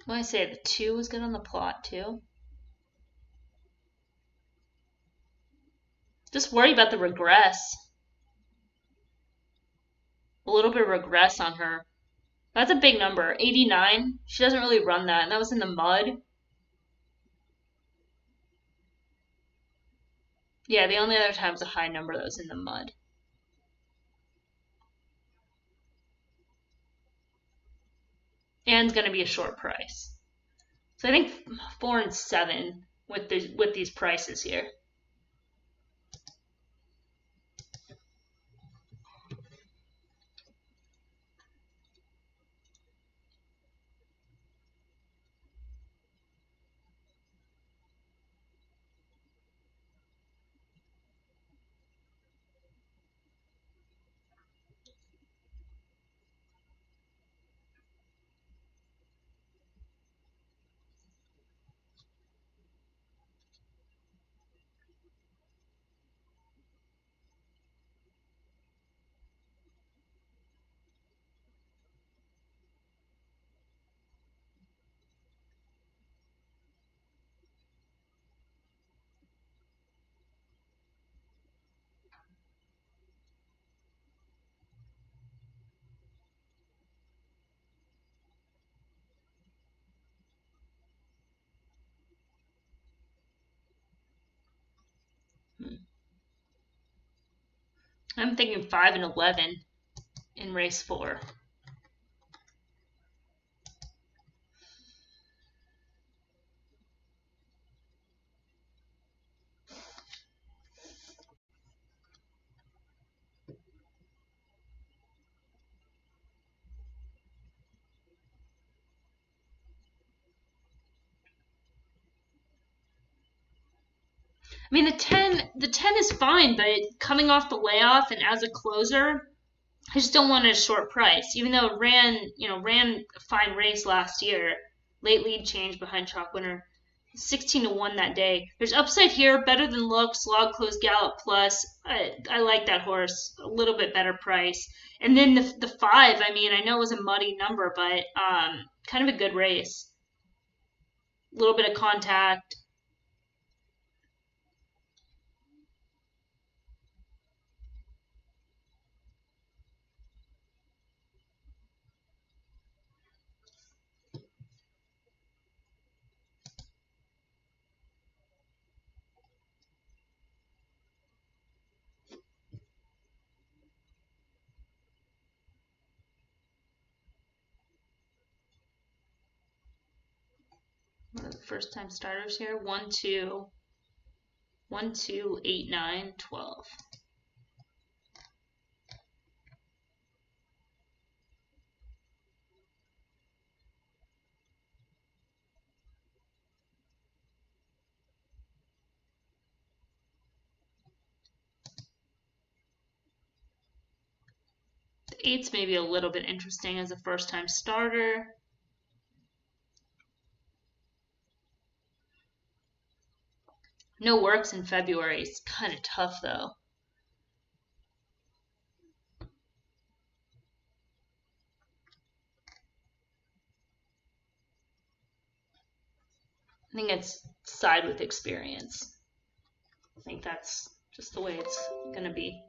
did I say? The 2 was good on the plot too. Just worry about the regress. A little bit of regress on her. That's a big number. 89. She doesn't really run that, and that was in the mud. Yeah, the only other time was a high number that was in the mud. And it's going to be a short price. So I think 4 and 7 with these prices here. I'm thinking 5 and 11 in race 4. I mean the ten is fine, but coming off the layoff and as a closer, I just don't want it at a short price. Even though it ran a fine race last year, late lead change behind Chalk Winner, 16-1 that day. There's upside here, better than looks. Log close Gallop plus. I like that horse. A little bit better price. And then the 5. I mean, I know it was a muddy number, but kind of a good race. A little bit of contact. One of the first time starters here. 1, 2, 1, 2, 8, 9, 12. The 8's maybe a little bit interesting as a first time starter. No works in February. It's kind of tough though. I think it's side with experience. I think that's just the way it's going to be.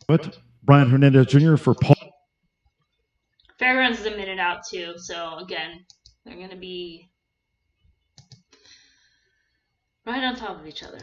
But Brian Hernandez Jr. for Paul. Fairgrounds is a minute out too, so again, they're going to be right on top of each other.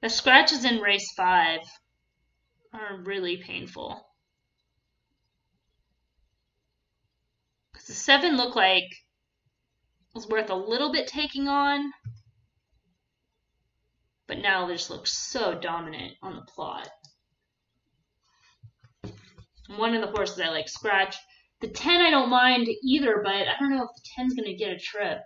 The scratches in race 5 are really painful. Because the 7 looked like it was worth a little bit taking on, but now they just look so dominant on the plot. One of the horses I like scratch. The 10 I don't mind either, but I don't know if the 10's going to get a trip.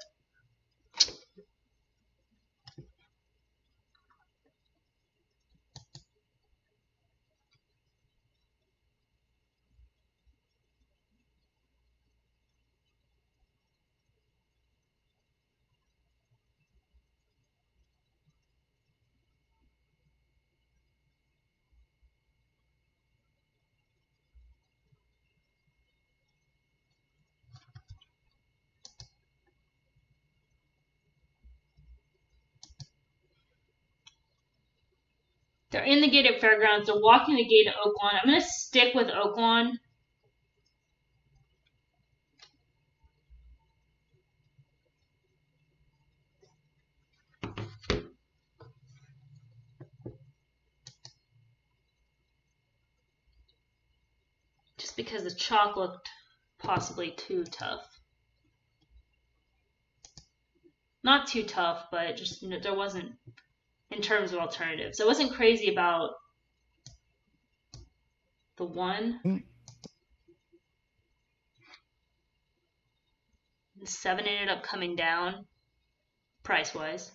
They're in the gate at Fairgrounds. They're walking the gate at Oaklawn. I'm going to stick with Oaklawn. Just because the chalk looked possibly too tough. Not too tough, but just there wasn't, in terms of alternatives. I wasn't crazy about the 1. The 7 ended up coming down, price-wise.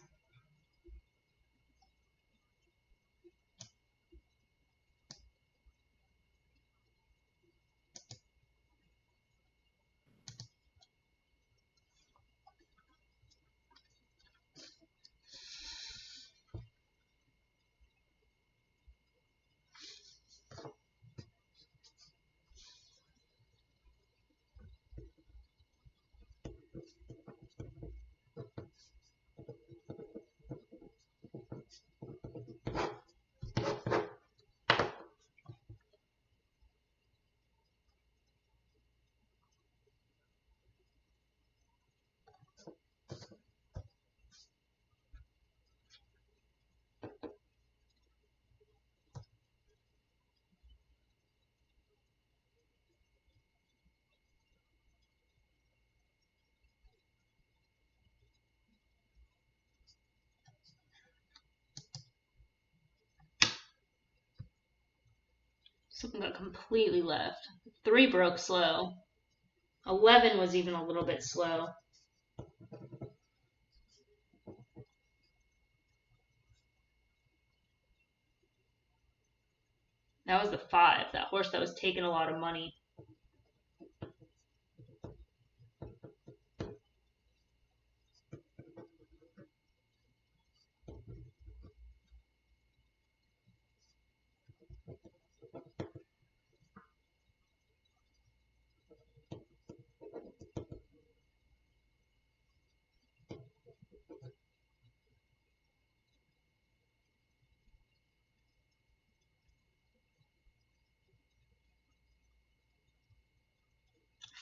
Something got completely left. 3 broke slow. 11 was even a little bit slow. That was the 5, that horse that was taking a lot of money.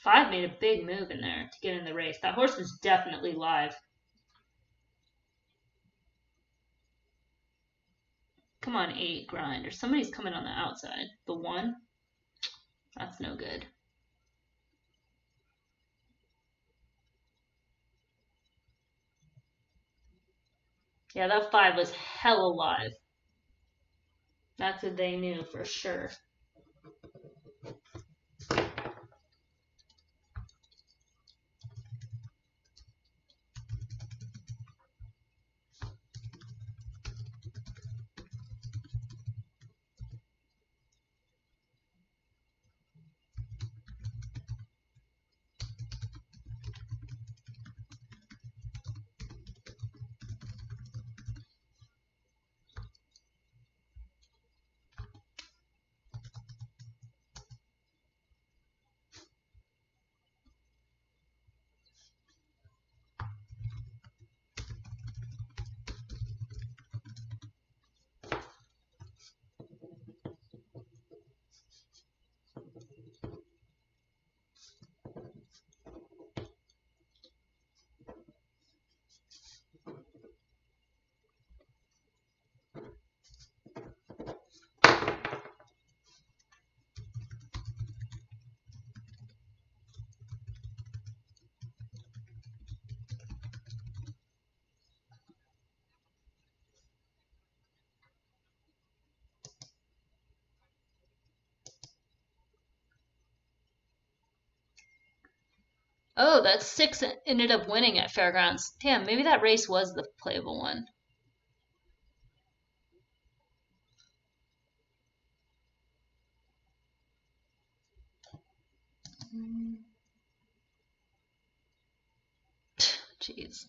Five made a big move in there to get in the race. That horse was definitely live. Come on, 8, grind. Or somebody's coming on the outside. The 1? That's no good. Yeah, that 5 was hell alive. That's what they knew for sure. Oh, that 6 ended up winning at Fairgrounds. Damn, maybe that race was the playable one. Jeez.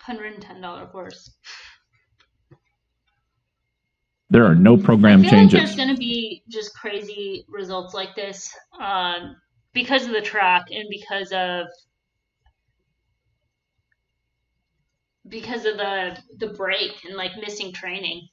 $110 horse. There are no program I feel changes. like there's going to be just crazy results like this because of the track and because of the break and like missing training.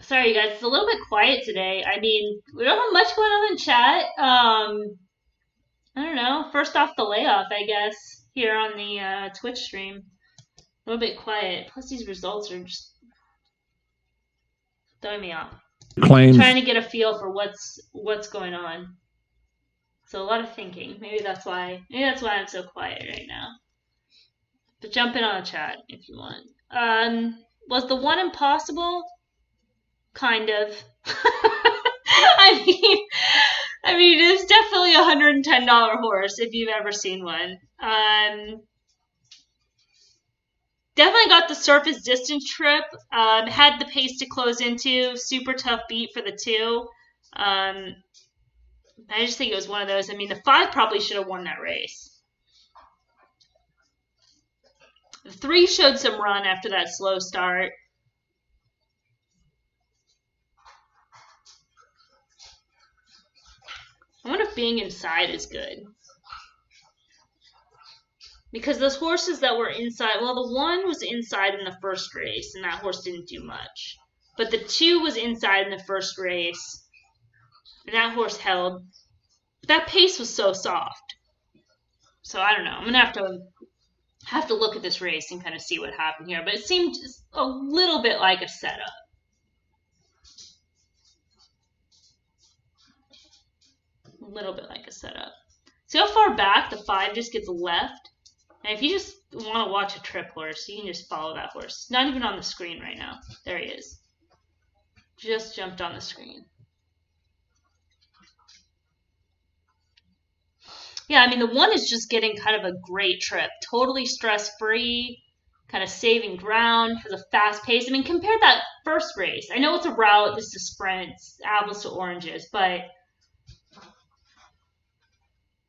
Sorry, you guys. It's a little bit quiet today. I mean, we don't have much going on in chat. I don't know. First off the layoff, I guess, here on the Twitch stream. A little bit quiet. Plus, these results are just throwing me off. Claims. Trying to get a feel for what's going on. So a lot of thinking. Maybe that's why I'm so quiet right now. But jump in on the chat if you want. Was the one impossible? Kind of. I mean, it's definitely a $110 horse if you've ever seen one. Definitely got the surface distance trip. Had the pace to close into. Super tough beat for the 2. I just think it was one of those. I mean, the 5 probably should have won that race. The 3 showed some run after that slow start. I wonder if being inside is good. Because those horses that were inside, well, the 1 was inside in the first race, and that horse didn't do much. But the 2 was inside in the first race, and that horse held. That pace was so soft. So I don't know. I'm gonna have to look at this race and kind of see what happened here. But it seemed just a little bit like a setup. A little bit like a setup. See how far back the 5 just gets left? And if you just want to watch a trip horse, you can just follow that horse. It's not even on the screen right now. There he is. Just jumped on the screen. Yeah, I mean, the 1 is just getting kind of a great trip. Totally stress-free, kind of saving ground, has a fast pace. I mean, compare that first race. I know it's a route, this is a sprint, it's apples to oranges, but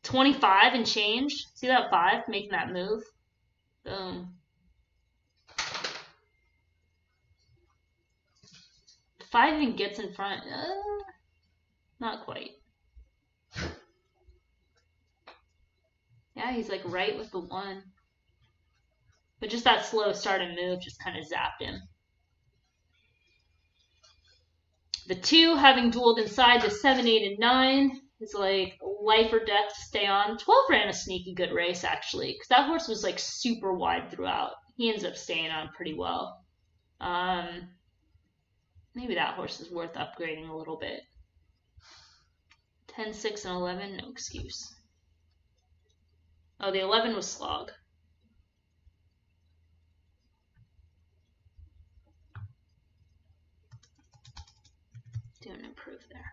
25 and change. See that 5 making that move? Boom. 5 even gets in front. Not quite. Yeah, he's like right with the 1. But just that slow start and move just kind of zapped him. The 2 having dueled inside the 7, 8, and 9 is like life or death to stay on. 12 ran a sneaky good race, actually, because that horse was like super wide throughout. He ends up staying on pretty well. Maybe that horse is worth upgrading a little bit. 10, 6, and 11, no excuse. Oh, the 11 was Slog. Doing an improve there.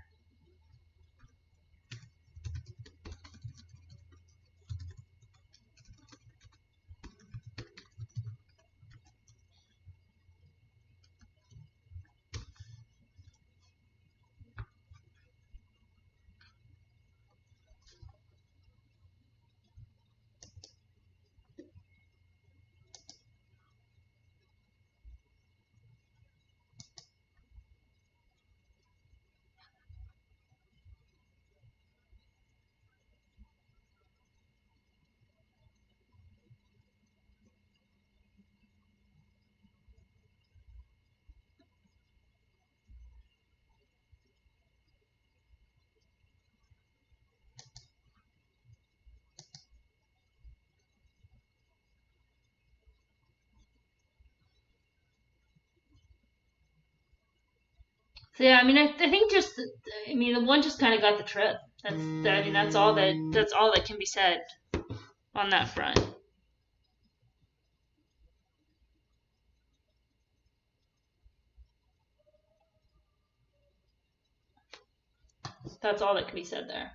So yeah, I mean, I think the 1 just kind of got the trip. That's all that can be said on that front. That's all that can be said there.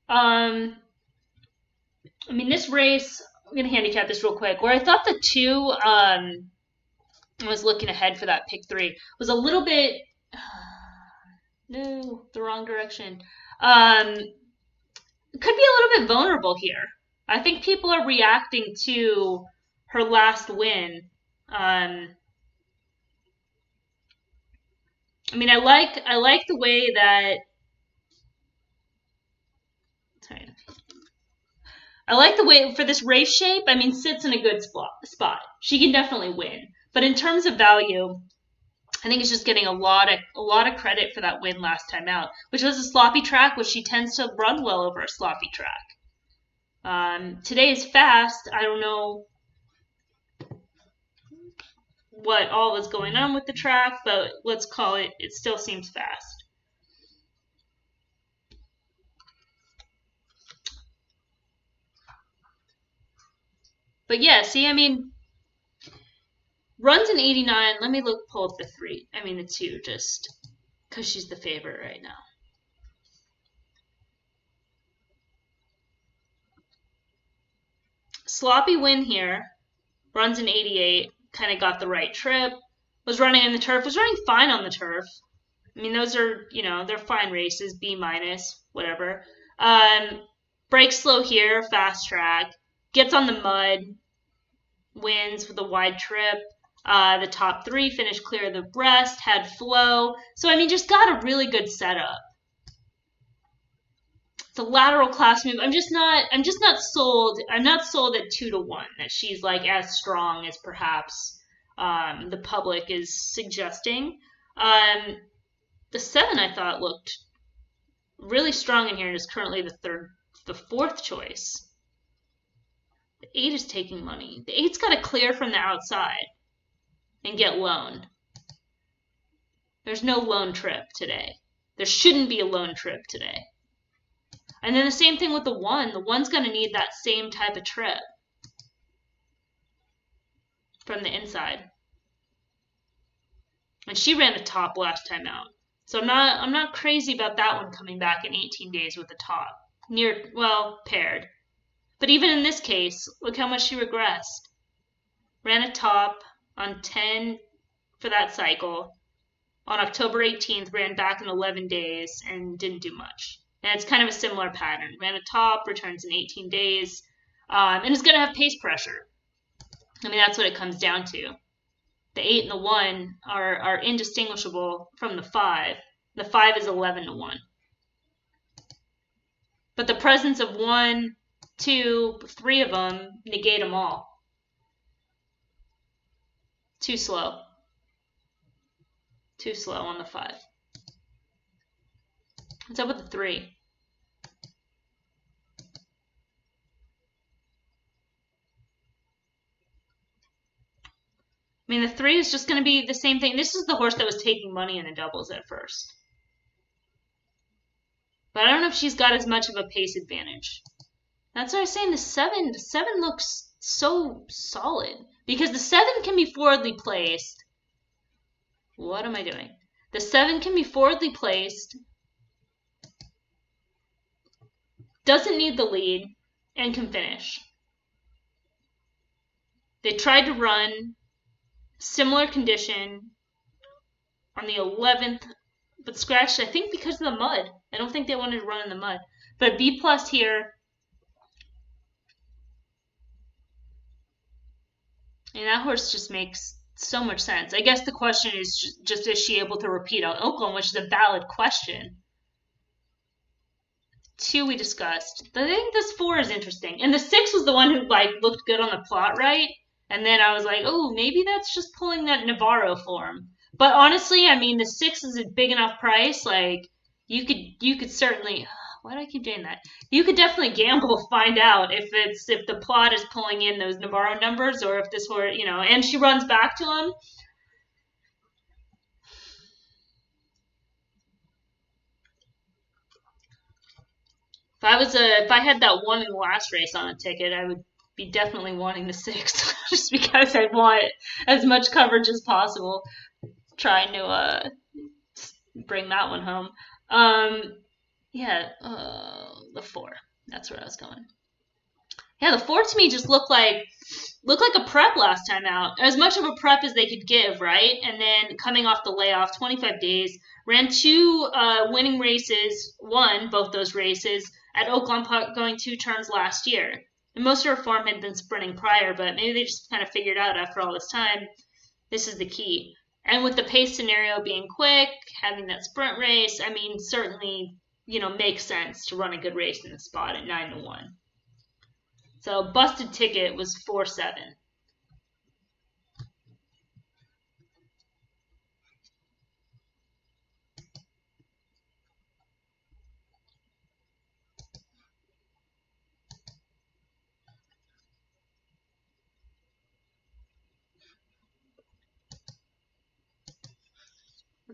I mean, this race, I'm gonna handicap this real quick. Where I thought the 2, I was looking ahead for that pick 3, was a little bit. No, the wrong direction. Could be a little bit vulnerable here. I think people are reacting to her last win. I mean, I like the way that. Sorry. I like the way for this race shape. I mean, sits in a good spot. She can definitely win. But in terms of value, I think it's just getting a lot of credit for that win last time out, which was a sloppy track, which she tends to run well over a sloppy track. Today is fast. I don't know what all is going on with the track, but let's call it, it still seems fast. But yeah, see, I mean, runs an 89. Let me pull up the 3. I mean, the 2, just because she's the favorite right now. Sloppy win here. Runs an 88. Kind of got the right trip. Was running in the turf. Was running fine on the turf. I mean, those are, they're fine races. B minus, whatever. Breaks slow here. Fast track. Gets on the mud. Wins with a wide trip. The top 3 finished clear of the breast. Had flow. So, I mean, just got a really good setup. It's a lateral class move. I'm just not sold. I'm not sold at 2-1 that she's like as strong as perhaps the public is suggesting. The 7 I thought looked really strong in here and is currently the 4th choice. The 8 is taking money. The 8's got to clear from the outside and get loaned. There's no loan trip today. There shouldn't be a loan trip today. And then the same thing with the 1. The 1's going to need that same type of trip from the inside. And she ran a top last time out. So I'm not crazy about that one coming back in 18 days with a top. Paired. But even in this case, look how much she regressed. Ran a top on 10 for that cycle. On October 18th, ran back in 11 days and didn't do much. And it's kind of a similar pattern. Ran a top, returns in 18 days, and is going to have pace pressure. I mean, that's what it comes down to. The 8 and the 1 are indistinguishable from the 5. The 5 is 11-1. But the presence of 1, 2, 3 of them negate them all. Too slow. Too slow on the 5. What's up with the 3? I mean, the 3 is just going to be the same thing. This is the horse that was taking money in the doubles at first. But I don't know if she's got as much of a pace advantage. That's what I was saying. The 7 looks so solid. Because the 7 can be forwardly placed. What am I doing? The 7 can be forwardly placed. Doesn't need the lead. And can finish. They tried to run similar condition on the 11th, but scratched, I think, because of the mud. I don't think they wanted to run in the mud. But B+ here. And that horse just makes so much sense. I guess the question is just is she able to repeat on Oaklawn, which is a valid question. 2 we discussed. I think this 4 is interesting. And the 6 was the one who looked good on the plot, right? And then I was like, oh, maybe that's just pulling that Navarro form. But honestly, I mean, the 6 is a big enough price. You could certainly. Why do I keep doing that? You could definitely gamble, find out if the plot is pulling in those Navarro numbers, or if this were, and she runs back to him. If I had that 1 in the last race on a ticket, I would be definitely wanting the 6, just because I'd want as much coverage as possible, trying to bring that one home. The 4. That's where I was going. Yeah, the 4 to me just looked like a prep last time out. As much of a prep as they could give, right? And then coming off the layoff, 25 days, ran 2 winning races, won both those races at Oaklawn going 2 turns last year. And most of her form had been sprinting prior, but maybe they just kind of figured out after all this time, this is the key. And with the pace scenario being quick, having that sprint race, I mean, certainly, makes sense to run a good race in the spot at 9-1. So busted ticket was 4-7.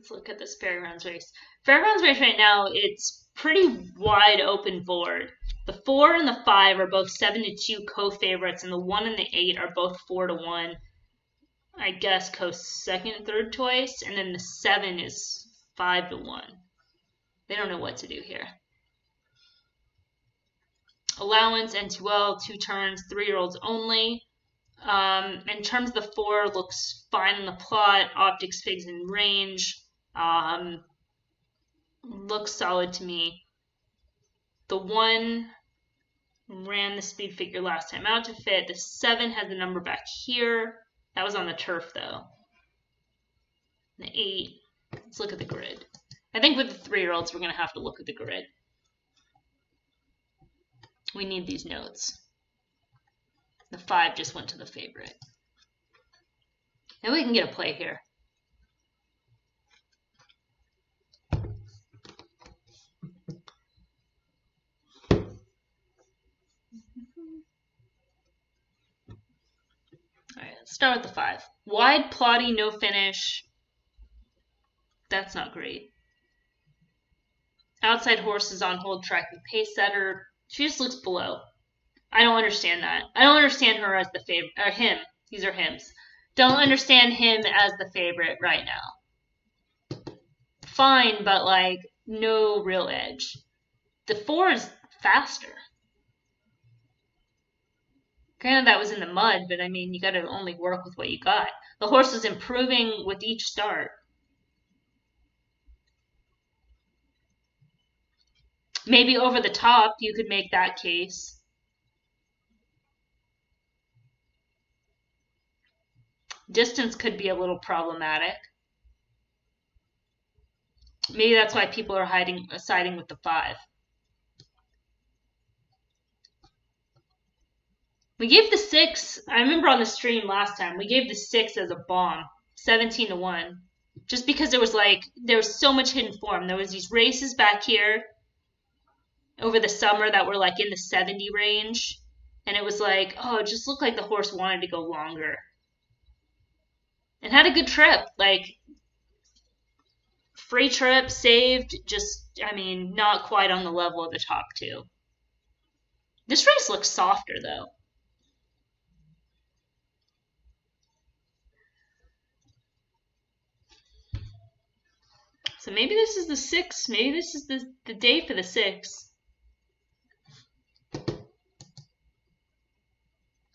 Let's look at this fairgrounds race. Fairgrounds race right now, it's pretty wide open board. The 4 and the 5 are both 7-2 co-favorites, and the 1 and the 8 are both 4-1. I guess co-second and third choice, and then the 7 is 5-1. They don't know what to do here. Allowance, N2L, 2 turns, 3-year-olds only. In terms of the 4, looks fine in the plot. Optics, figs, and range. Looks solid to me. The 1 ran the speed figure last time out to fit. The 7 has the number back here. That was on the turf, though. The 8. Let's look at the grid. I think with the 3-year-olds, we're going to have to look at the grid. We need these notes. The 5 just went to the favorite. Now we can get a play here. Alright, let's start with the 5. Wide, plotty, no finish. That's not great. Outside horses on hold track with pace setter. She just looks below. I don't understand that. I don't understand her as the favorite, or him. These are hims. Don't understand him as the favorite right now. Fine, but like no real edge. The 4 is faster. Granted, that was in the mud, but I mean, you got to only work with what you got. The horse is improving with each start. Maybe over the top, you could make that case. Distance could be a little problematic. Maybe that's why people are siding with the 5. We gave the 6, I remember on the stream last time, we gave the 6 as a bomb, 17-1. Just because there was so much hidden form. There was these races back here over the summer that were like in the 70 range. And it was like, oh, it just looked like the horse wanted to go longer. And had a good trip. Like, free trip, saved, just, I mean, not quite on the level of the top 2. This race looks softer, though. So maybe this is the 6. Maybe this is the day for the 6.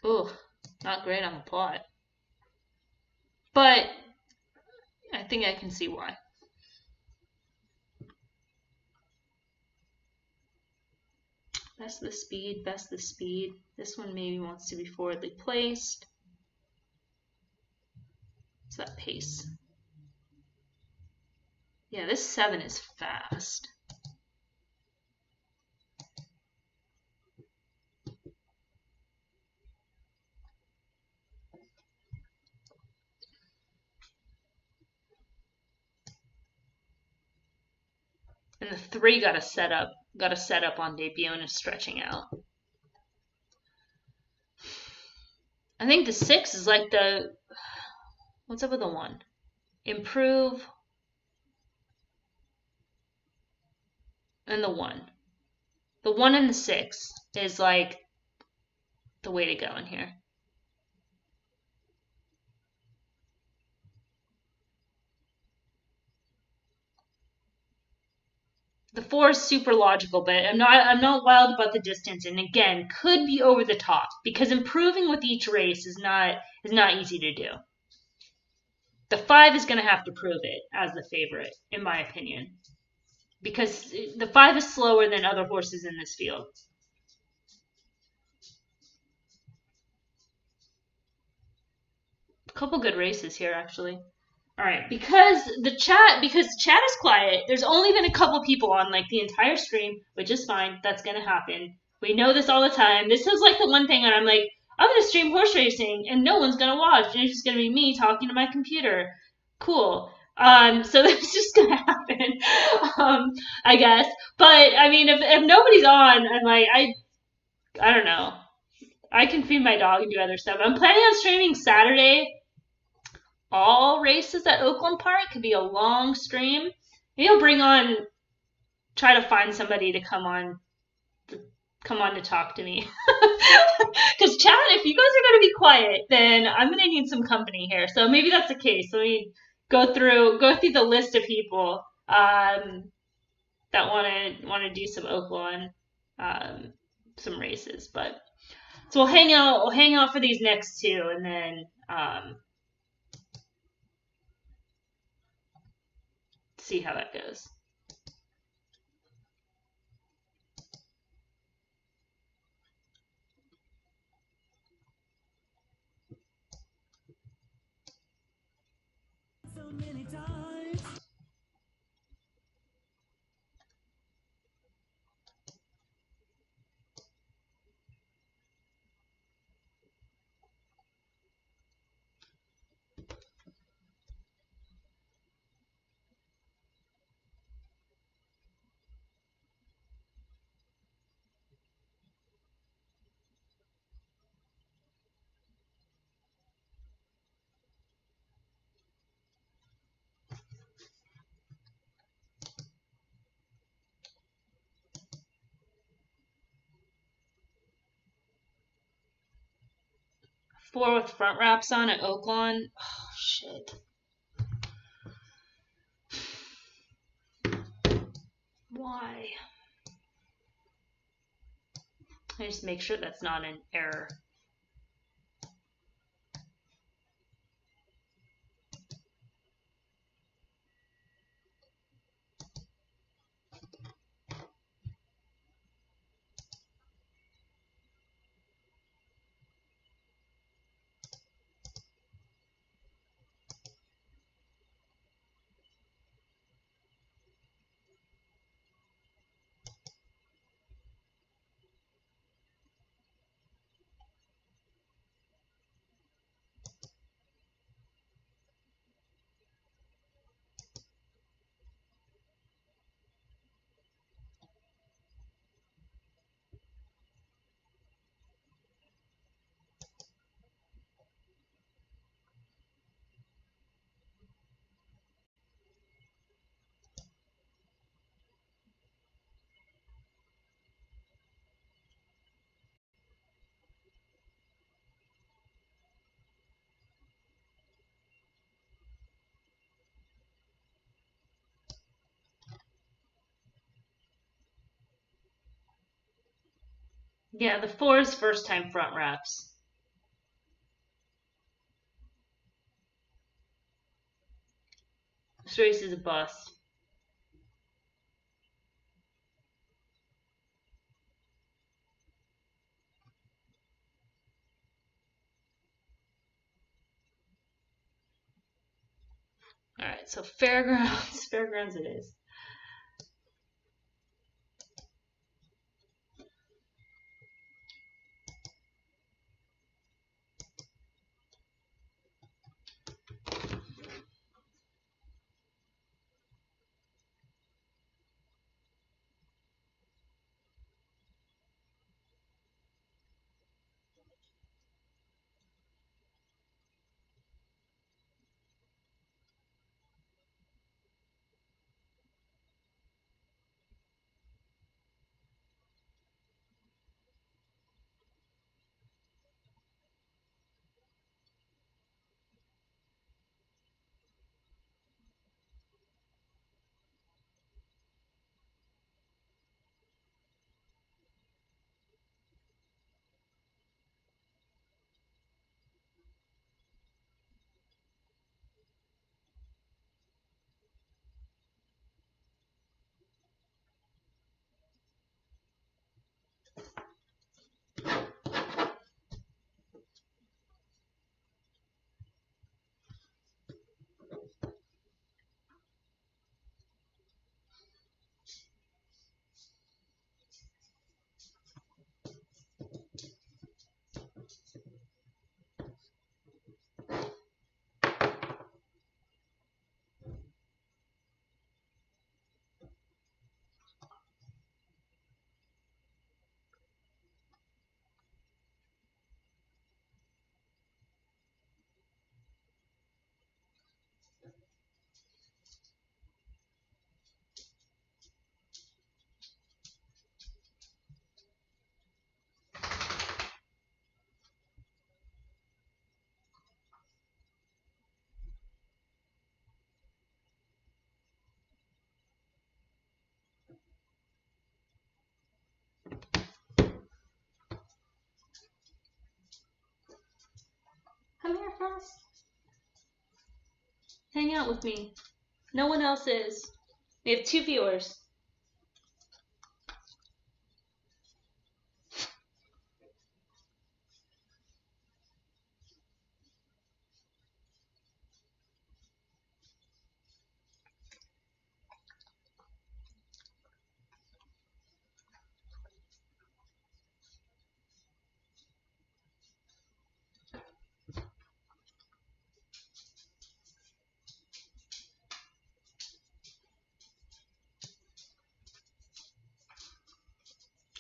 Ooh, not great on the plot. But I think I can see why. Best the speed, best the speed. This one maybe wants to be forwardly placed. What's that pace? Yeah, this 7 is fast. And the 3 got a setup on debut and is stretching out. I think the 6 is like the, what's up with the 1? Improve. And the 1. The 1 and the 6 is like the way to go in here. The 4 is super logical, but I'm not wild about the distance, and again, could be over the top because improving with each race is not easy to do. The 5 is going to have to prove it as the favorite, in my opinion, because the 5 is slower than other horses in this field. A couple good races here, actually. All right, because chat is quiet. There's only been a couple people on like the entire stream, which is fine. That's gonna happen. We know this all the time. This is like the one thing, and I'm like, I'm gonna stream horse racing, and no one's gonna watch, and it's just gonna be me talking to my computer. Cool. So that's just gonna happen, I guess. But I mean, if nobody's on, I'm like, I don't know. I can feed my dog and do other stuff. I'm planning on streaming Saturday. all races at Oaklawn Park. It could be a long stream. Maybe I'll try to find somebody to come on to talk to me. Because Chad, if you guys are going to be quiet, then I'm going to need some company here. So maybe that's the case. Let me go through the list of people that want to do some Oaklawn, some races. But so we'll hang out. We'll hang out for these next two, and then see how that goes. So many times. Four with front wraps on at Oaklawn. Oh shit. Why? I just make sure that's not an error. Yeah, the four is first time front wraps. This race is a bust. Alright, so fairgrounds. Fairgrounds it is. else? Hang out with me. No one else is. We have 2 viewers.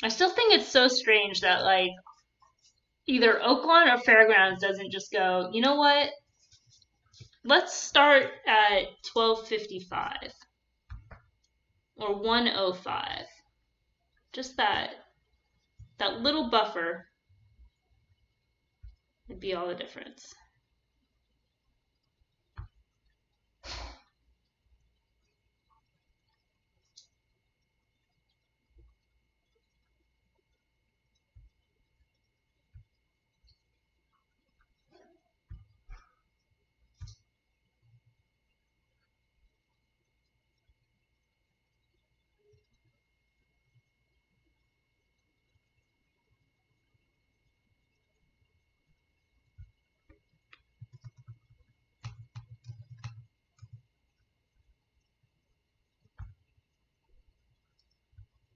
I still think it's so strange that like either Oaklawn or Fairgrounds doesn't just go, you know what? Let's start at 12:55 or 1:05. Just that little buffer would be all the difference.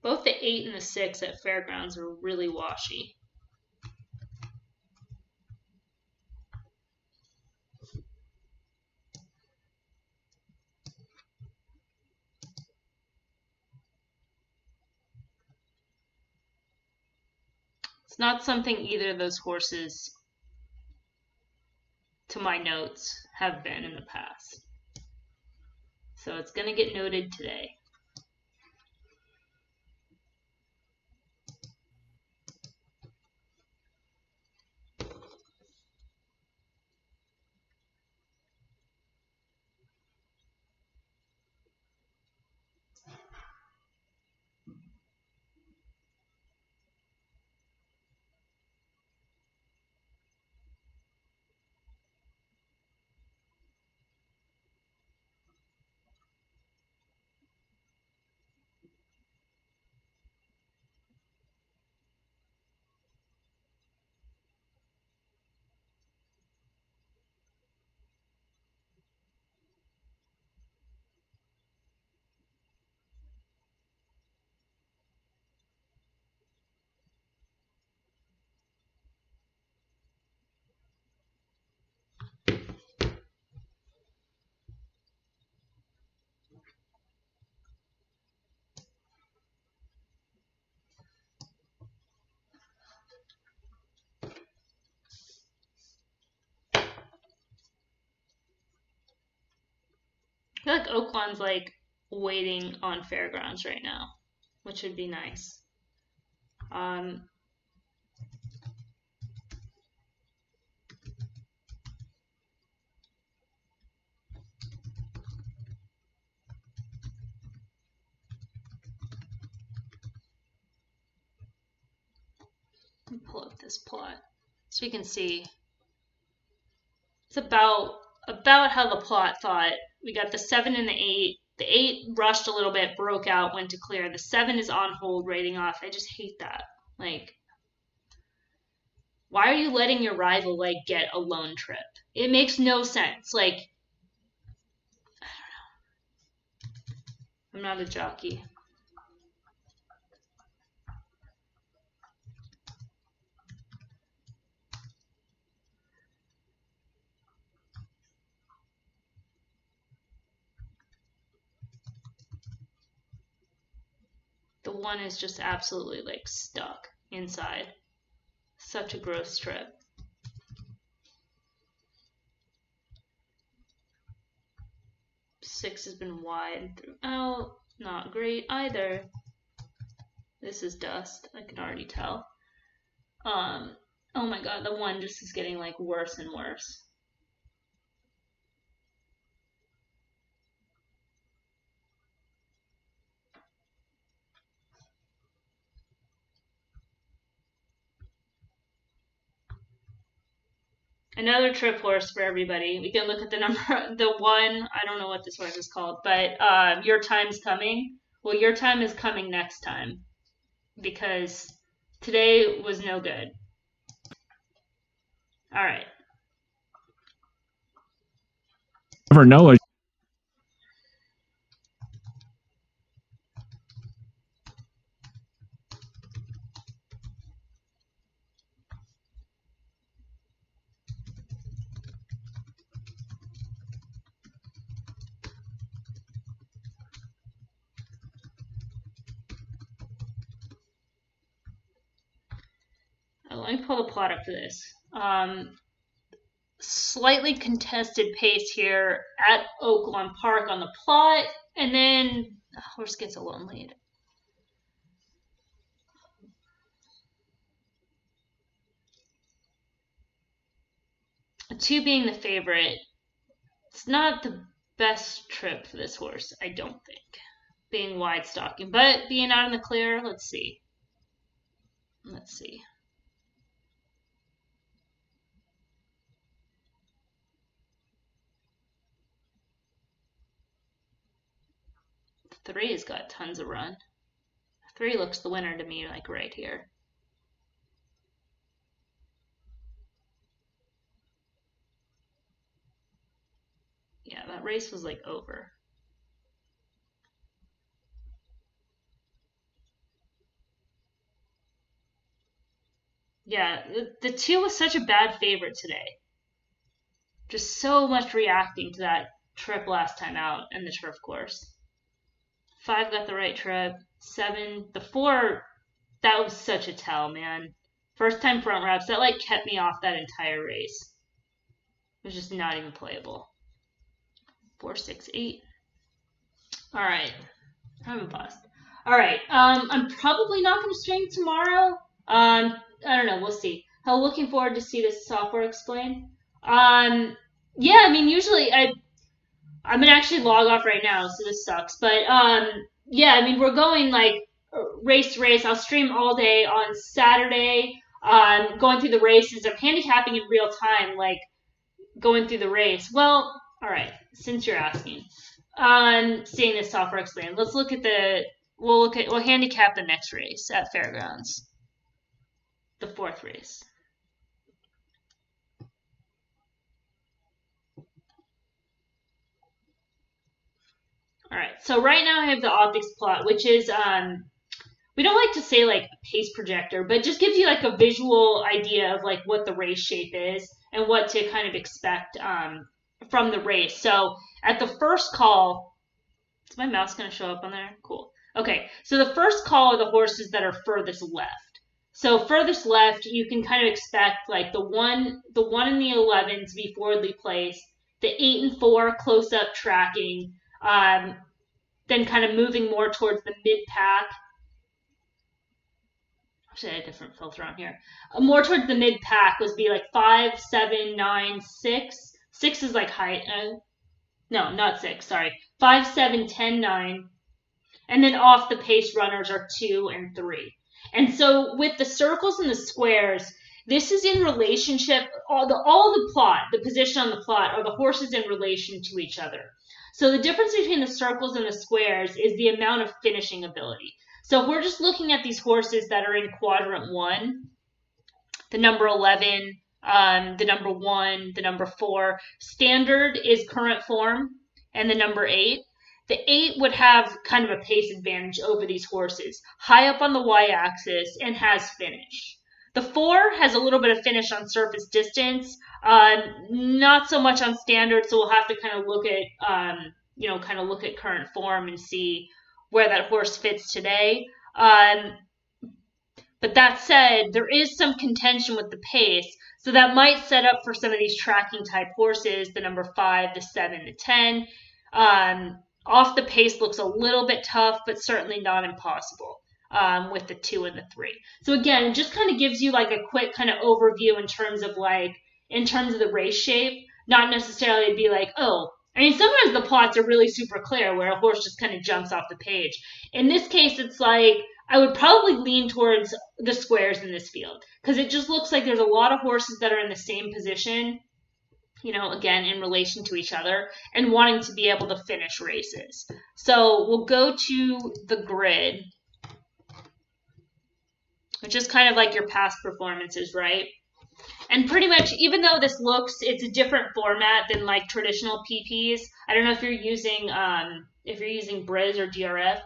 Both the 8 and the 6 at Fairgrounds are really washy. It's not something either of those horses, to my notes, have been in the past. So it's going to get noted today. I feel like Oaklawn's like waiting on Fairgrounds right now, which would be nice. Let me pull up this plot so we can see. It's about how the plot thought. We got the 7 and the 8. The 8 rushed a little bit, broke out, went to clear. The 7 is on hold, rating off. I just hate that. Like, why are you letting your rival like get a lone trip? It makes no sense. Like, I don't know. I'm not a jockey. The 1 is just absolutely like stuck inside. Such a gross trip. Six has been wide throughout. Not great either. This is dust. I can already tell. Oh my god, the 1 just is getting like worse and worse. Another trip horse for everybody. We can look at the number, the one, I don't know what this horse is called, but Your Time's Coming. Well, Your Time is coming next time because today was no good. All right. Never know. Oh, let me pull the plot up for this. Slightly contested pace here at Oaklawn Park on the plot, and then the horse gets a lone lead. A 2 being the favorite. It's not the best trip for this horse, I don't think. Being wide stalking, but being out in the clear, let's see. Let's see. The 3 has got tons of run. 3 looks the winner to me, like right here. Yeah, that race was like over. Yeah, the 2 was such a bad favorite today. Just so much reacting to that trip last time out in the turf course. 5 got the right trip. 7, the 4, that was such a tell, man. First time front reps, that like kept me off that entire race. It was just not even playable. 4, 6, 8. All right, I'm a bust. All right, I'm probably not going to swing tomorrow. I don't know. We'll see. I'm looking forward to see this software explain. Yeah, I mean, usually I'm gonna actually log off right now, so this sucks. But yeah, I mean, we're going like race to race. I'll stream all day on Saturday. Going through the races. I'm handicapping in real time, like going through the race. Well, all right. Since you're asking, seeing this software explain, let's look at the. We'll handicap the next race at Fairgrounds, the 4th race. All right. So right now I have the optics plot, which is we don't like to say like a pace projector, but just gives you like a visual idea of like what the race shape is and what to kind of expect from the race. So at the first call, is my mouse going to show up on there? Cool. Okay, so the first call are the horses that are furthest left. So furthest left, you can kind of expect like the one and the 11 to be forwardly placed, the 8 and 4 close up tracking, then kind of moving more towards the mid pack. Actually, I had a different filter on here. More towards the mid pack would be like 5, 7, 9, 6. 6 is like height. No, not 6. Sorry, 5, 7, 10, 9. And then off the pace runners are 2 and 3. And so with the circles and the squares, this is in relationship, all the plot, the position on the plot are the horses in relation to each other. So the difference between the circles and the squares is the amount of finishing ability. So if we're just looking at these horses that are in quadrant 1, the number 11, the number 1, the number 4, standard is current form, and the number 8. The 8 would have kind of a pace advantage over these horses, high up on the y-axis, and has finish. The 4 has a little bit of finish on surface distance, not so much on standard, so we'll have to kind of look at, look at current form and see where that horse fits today. But that said, there is some contention with the pace, so that might set up for some of these tracking type horses, the number 5, the 7, the 10. Off the pace looks a little bit tough, but certainly not impossible with the 2 and the 3. So again, it just kind of gives you like a quick kind of overview in terms of the race shape, not necessarily be like, oh, I mean, sometimes the plots are really super clear where a horse just kind of jumps off the page. In this case, it's like, I would probably lean towards the squares in this field because it just looks like there's a lot of horses that are in the same position, again, in relation to each other and wanting to be able to finish races. So we'll go to the grid, which is kind of like your past performances, right? And pretty much, even though it's a different format than like traditional PPs. I don't know if you're using Briz or DRF.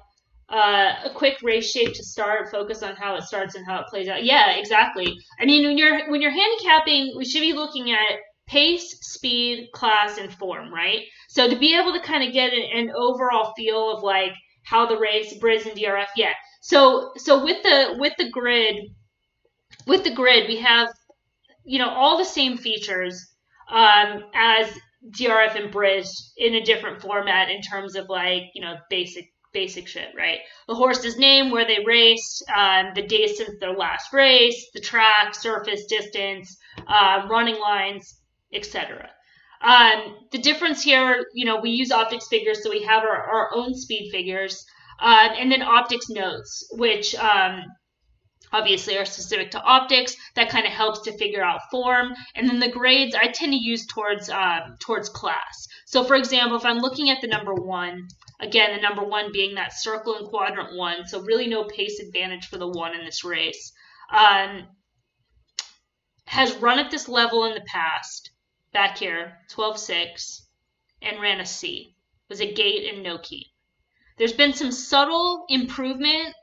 A quick race shape to start, focus on how it starts and how it plays out. Yeah, exactly. I mean, when you're handicapping, we should be looking at pace, speed, class, and form, right? So to be able to kind of get an overall feel of like how the race, Briz and DRF, yeah. So with the grid, we have all the same features as DRF and Briz in a different format in terms of like basic shit, right? The horse's name, where they raced, the days since their last race, the track, surface, distance, running lines, etc. The difference here, we use optics figures, so we have our own speed figures, and then optics notes, which obviously are specific to optics. That kind of helps to figure out form. And then the grades I tend to use towards class. So for example, if I'm looking at the number 1, again, the number 1 being that circle in quadrant 1, so really no pace advantage for the 1 in this race, has run at this level in the past, back here, 12.6, and ran a C. It was a gate and no key. There's been some subtle improvement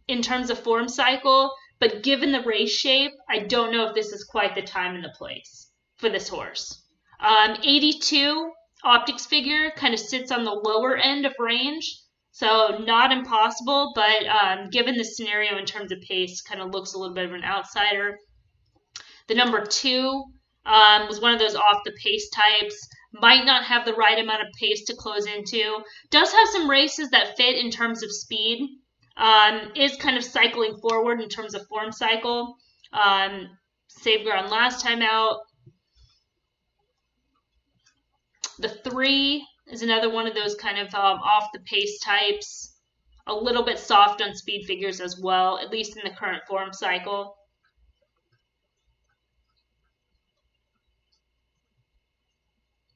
in terms of form cycle, but given the race shape, I don't know if this is quite the time and the place for this horse. 82 optics figure kind of sits on the lower end of range, so not impossible, but given the scenario in terms of pace, kind of looks a little bit of an outsider. The number 2 was one of those off the pace types. Might not have the right amount of pace to close into. Does have some races that fit in terms of speed. Is kind of cycling forward in terms of form cycle. Save ground last time out. The 3 is another one of those kind of off the pace types. A little bit soft on speed figures as well, at least in the current form cycle.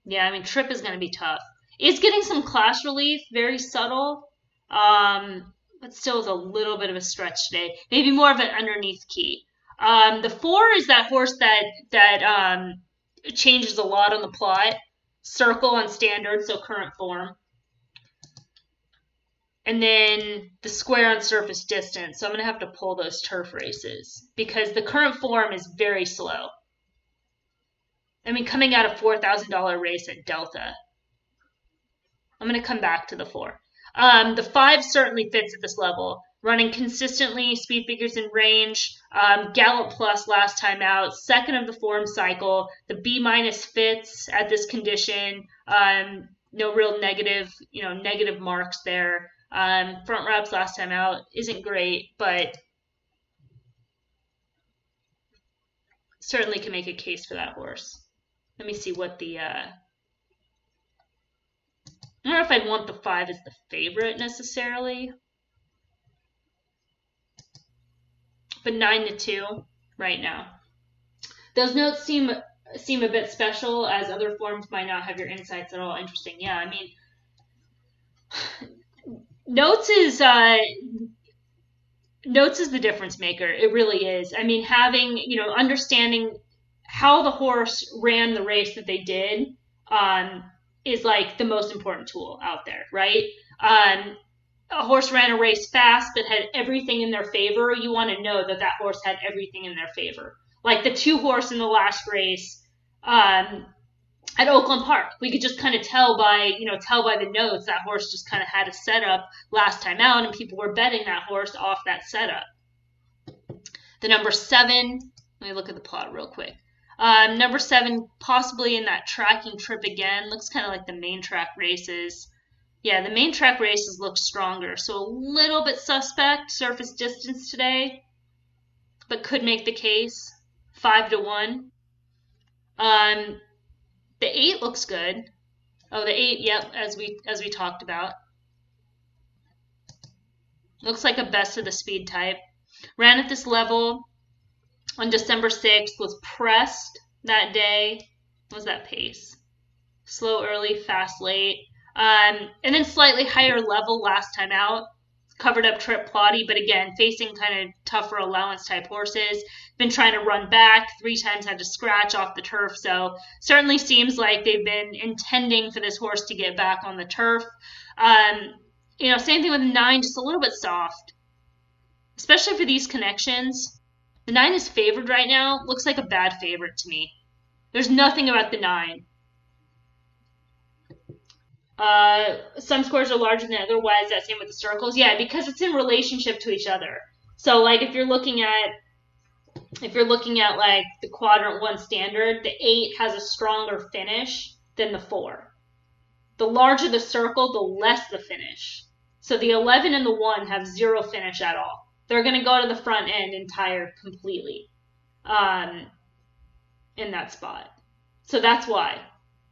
Yeah, I mean, trip is going to be tough. Is getting some class relief, very subtle, but still is a little bit of a stretch today. Maybe more of an underneath key. The 4 is that horse that changes a lot on the plot. Circle on standard, so current form. And then the square on surface distance. So I'm going to have to pull those turf races because the current form is very slow. I mean, coming out of $4,000 race at Delta. I'm going to come back to the 4. The 5 certainly fits at this level. Running consistently, speed figures in range, Gallop Plus last time out, second of the form cycle. The B minus fits at this condition. No real negative marks there. Front wraps last time out isn't great, but certainly can make a case for that horse. Let me see what the I don't know if I'd want the 5 as the favorite necessarily. But 9-2 right now. Those notes seem a bit special, as other forms might not have your insights at all. Interesting. Yeah, I mean, notes is the difference maker. It really is. I mean, having understanding how the horse ran the race that they did is like the most important tool out there, right? A horse ran a race fast but had everything in their favor. You want to know that horse had everything in their favor. Like the 2 horse in the last race at Oaklawn Park, we could just kind of tell by the notes that horse just kind of had a setup last time out, and people were betting that horse off that setup. The number 7, let me look at the plot real quick. Number 7, possibly in that tracking trip again. Looks kind of like the main track races. Yeah, the main track races look stronger, so a little bit suspect surface distance today, but could make the case. 5-1. The 8 looks good. Oh, the 8, yep, as we talked about. Looks like a best of the speed type. Ran at this level on December 6th, was pressed that day. What was that pace? Slow early, fast late. And then slightly higher level last time out. Covered up trip plotty, but again, facing kind of tougher allowance type horses. Been trying to run back, 3 times had to scratch off the turf, so certainly seems like they've been intending for this horse to get back on the turf. Same thing with 9, just a little bit soft, especially for these connections. The 9 is favored right now. Looks like a bad favorite to me. There's nothing about the 9. Some scores are larger than otherwise. That same with the circles. Yeah, because it's in relationship to each other. So like if you're looking at like the quadrant 1 standard, the 8 has a stronger finish than the 4. The larger the circle, the less the finish. So the 11 and the 1 have 0 finish at all. They're going to go to the front end entire completely in that spot. So that's why.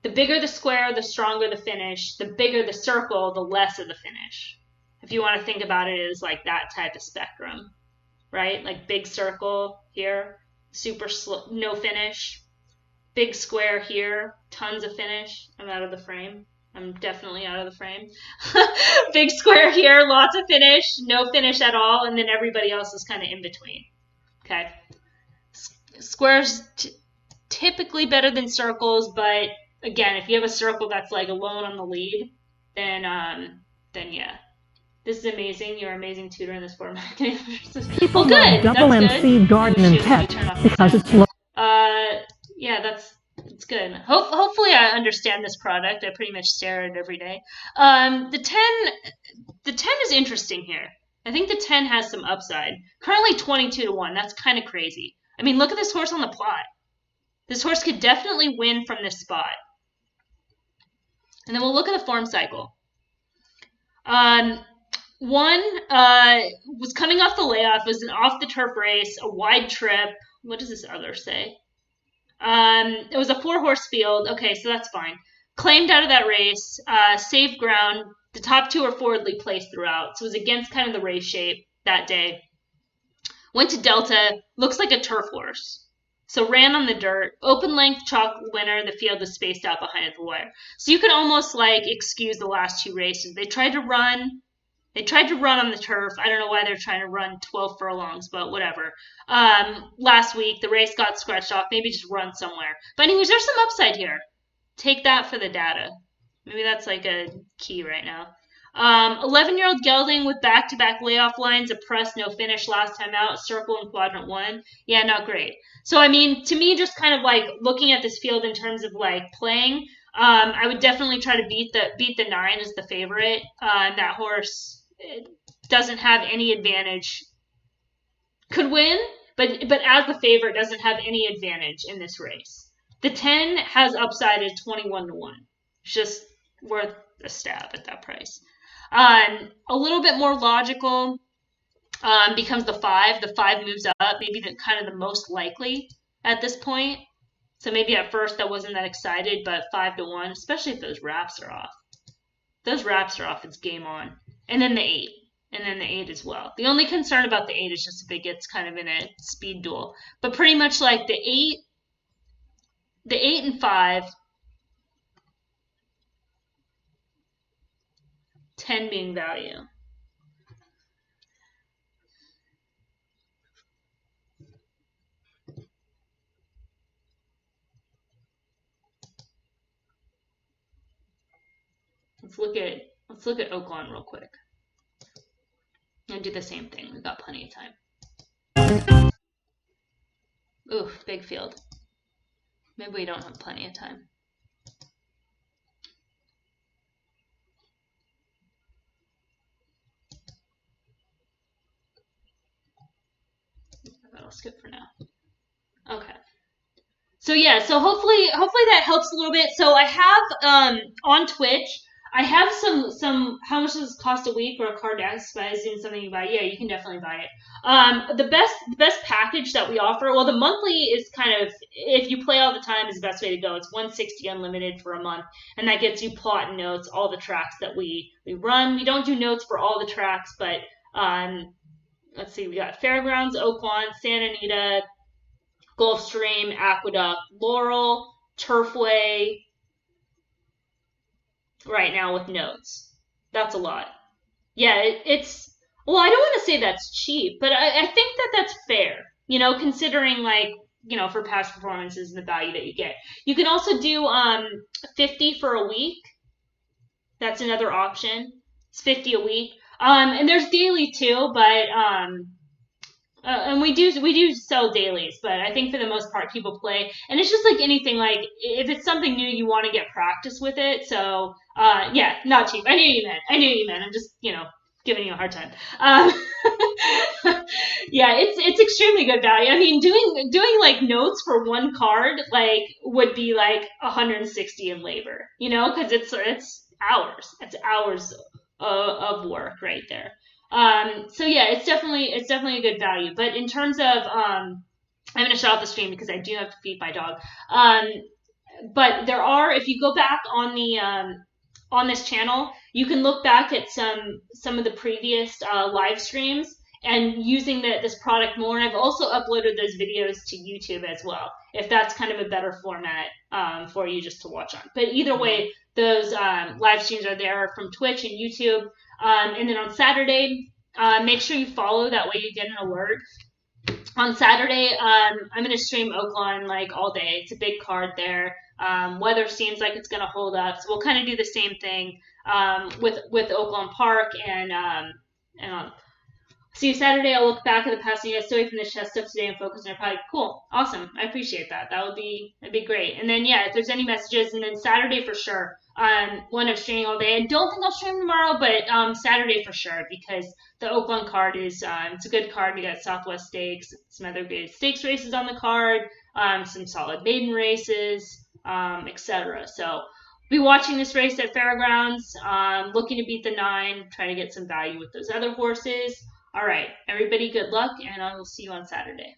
The bigger the square, the stronger the finish. The bigger the circle, the less of the finish. If you want to think about it as like that type of spectrum, right? Like big circle here, super slow, no finish. Big square here, tons of finish. I'm out of the frame. I'm definitely out of the frame. Big square here, lots of finish, no finish at all, and then everybody else is kind of in between. Okay. Squares typically better than circles, but again, if you have a circle that's like alone on the lead, then yeah. This is amazing. You're an amazing tutor in this format. People love double MC garden and pet because it's low. Yeah, that's good. Hopefully I understand this product. I pretty much stare at it every day. The 10 is interesting here. I think the 10 has some upside. Currently 22-1. That's kind of crazy. I mean, look at this horse on the plot. This horse could definitely win from this spot. And then we'll look at the form cycle. 1 was coming off the layoff. It was an off-the-turf race, a wide trip. What does this other say? It was a 4-horse field. Okay, so that's fine. Claimed out of that race. Safe ground. The top 2 are forwardly placed throughout. So it was against kind of the race shape that day. Went to Delta. Looks like a turf horse. So ran on the dirt, open length chalk winner. The field was spaced out behind the wire. So you could almost like excuse the last 2 races. They tried to run on the turf. I don't know why they're trying to run 12 furlongs, but whatever. Last week the race got scratched off. Maybe just run somewhere. But anyways, there's some upside here. Take that for the data. Maybe that's like a key right now. 11-year-old gelding with back-to-back layoff lines, a press, no finish last time out, circle in quadrant 1. Yeah, not great. So, I mean, to me, just kind of like looking at this field in terms of like playing, I would definitely try to beat the 9 as the favorite. That horse doesn't have any advantage. Could win, but as the favorite doesn't have any advantage in this race. The 10 has upside at 21-1. It's just worth a stab at that price. A little bit more logical becomes the 5. The 5 moves up, maybe kind of the most likely at this point. So maybe at first I wasn't that excited, but 5-1, especially if those wraps are off. If those wraps are off, it's game on. And then the 8. And then the 8 as well. The only concern about the 8 is just if it gets kind of in a speed duel. But pretty much like the 8 and 5, 10 being value. Let's look at Oaklawn real quick. And do the same thing. We've got plenty of time. Ooh, big field. Maybe we don't have plenty of time. I'll skip for now. Okay. So yeah, so hopefully that helps a little bit. So I have on Twitch, I have some how much does this cost a week or a card is doing something you buy? Yeah, you can definitely buy it. The best package that we offer, well, the monthly is kind of, if you play all the time, is the best way to go. It's $160 unlimited for a month, and that gets you plot and notes, all the tracks that we run. We don't do notes for all the tracks, but Let's see, we got Fairgrounds, Oaklawn, Santa Anita, Gulfstream, Aqueduct, Laurel, Turfway, right now with notes. That's a lot. Yeah, it's, well, I don't want to say that's cheap, but I think that that's fair, considering like, for past performances and the value that you get. You can also do 50 for a week. That's another option. It's 50 a week. And there's daily too, but and we do sell dailies, but I think for the most part people play, and it's just like anything. Like if it's something new, you want to get practice with it. So yeah, not cheap. I knew you meant. I'm just giving you a hard time. Yeah, it's extremely good value. I mean, doing like notes for one card like would be like 160 in labor, because it's hours. It's hours of work right there. So yeah, it's definitely a good value. But in terms of I'm gonna shut off the stream because I do have to feed my dog. But there are, if you go back on this channel, you can look back at some of the previous live streams and using this product more. And I've also uploaded those videos to YouTube as well, if that's kind of a better format for you just to watch on. But either way, those live streams are there from Twitch and YouTube. And then on Saturday, make sure you follow. That way you get an alert. On Saturday, I'm going to stream Oaklawn like all day. It's a big card there. Weather seems like it's going to hold up, so we'll kind of do the same thing with Oaklawn Park and see you Saturday. I'll look back at the past and stay away from the chess stuff today and focus on your product. Cool, awesome. I appreciate that. That'd be great. And then yeah, if there's any messages, and then Saturday for sure. One of streaming all day. I don't think I'll stream tomorrow, but Saturday for sure, because the Oaklawn card is it's a good card. We got Southwest Stakes, some other good stakes races on the card, some solid maiden races, etc. So be watching this race at Fairgrounds, looking to beat the 9, try to get some value with those other horses. All right, everybody, good luck, and I will see you on Saturday.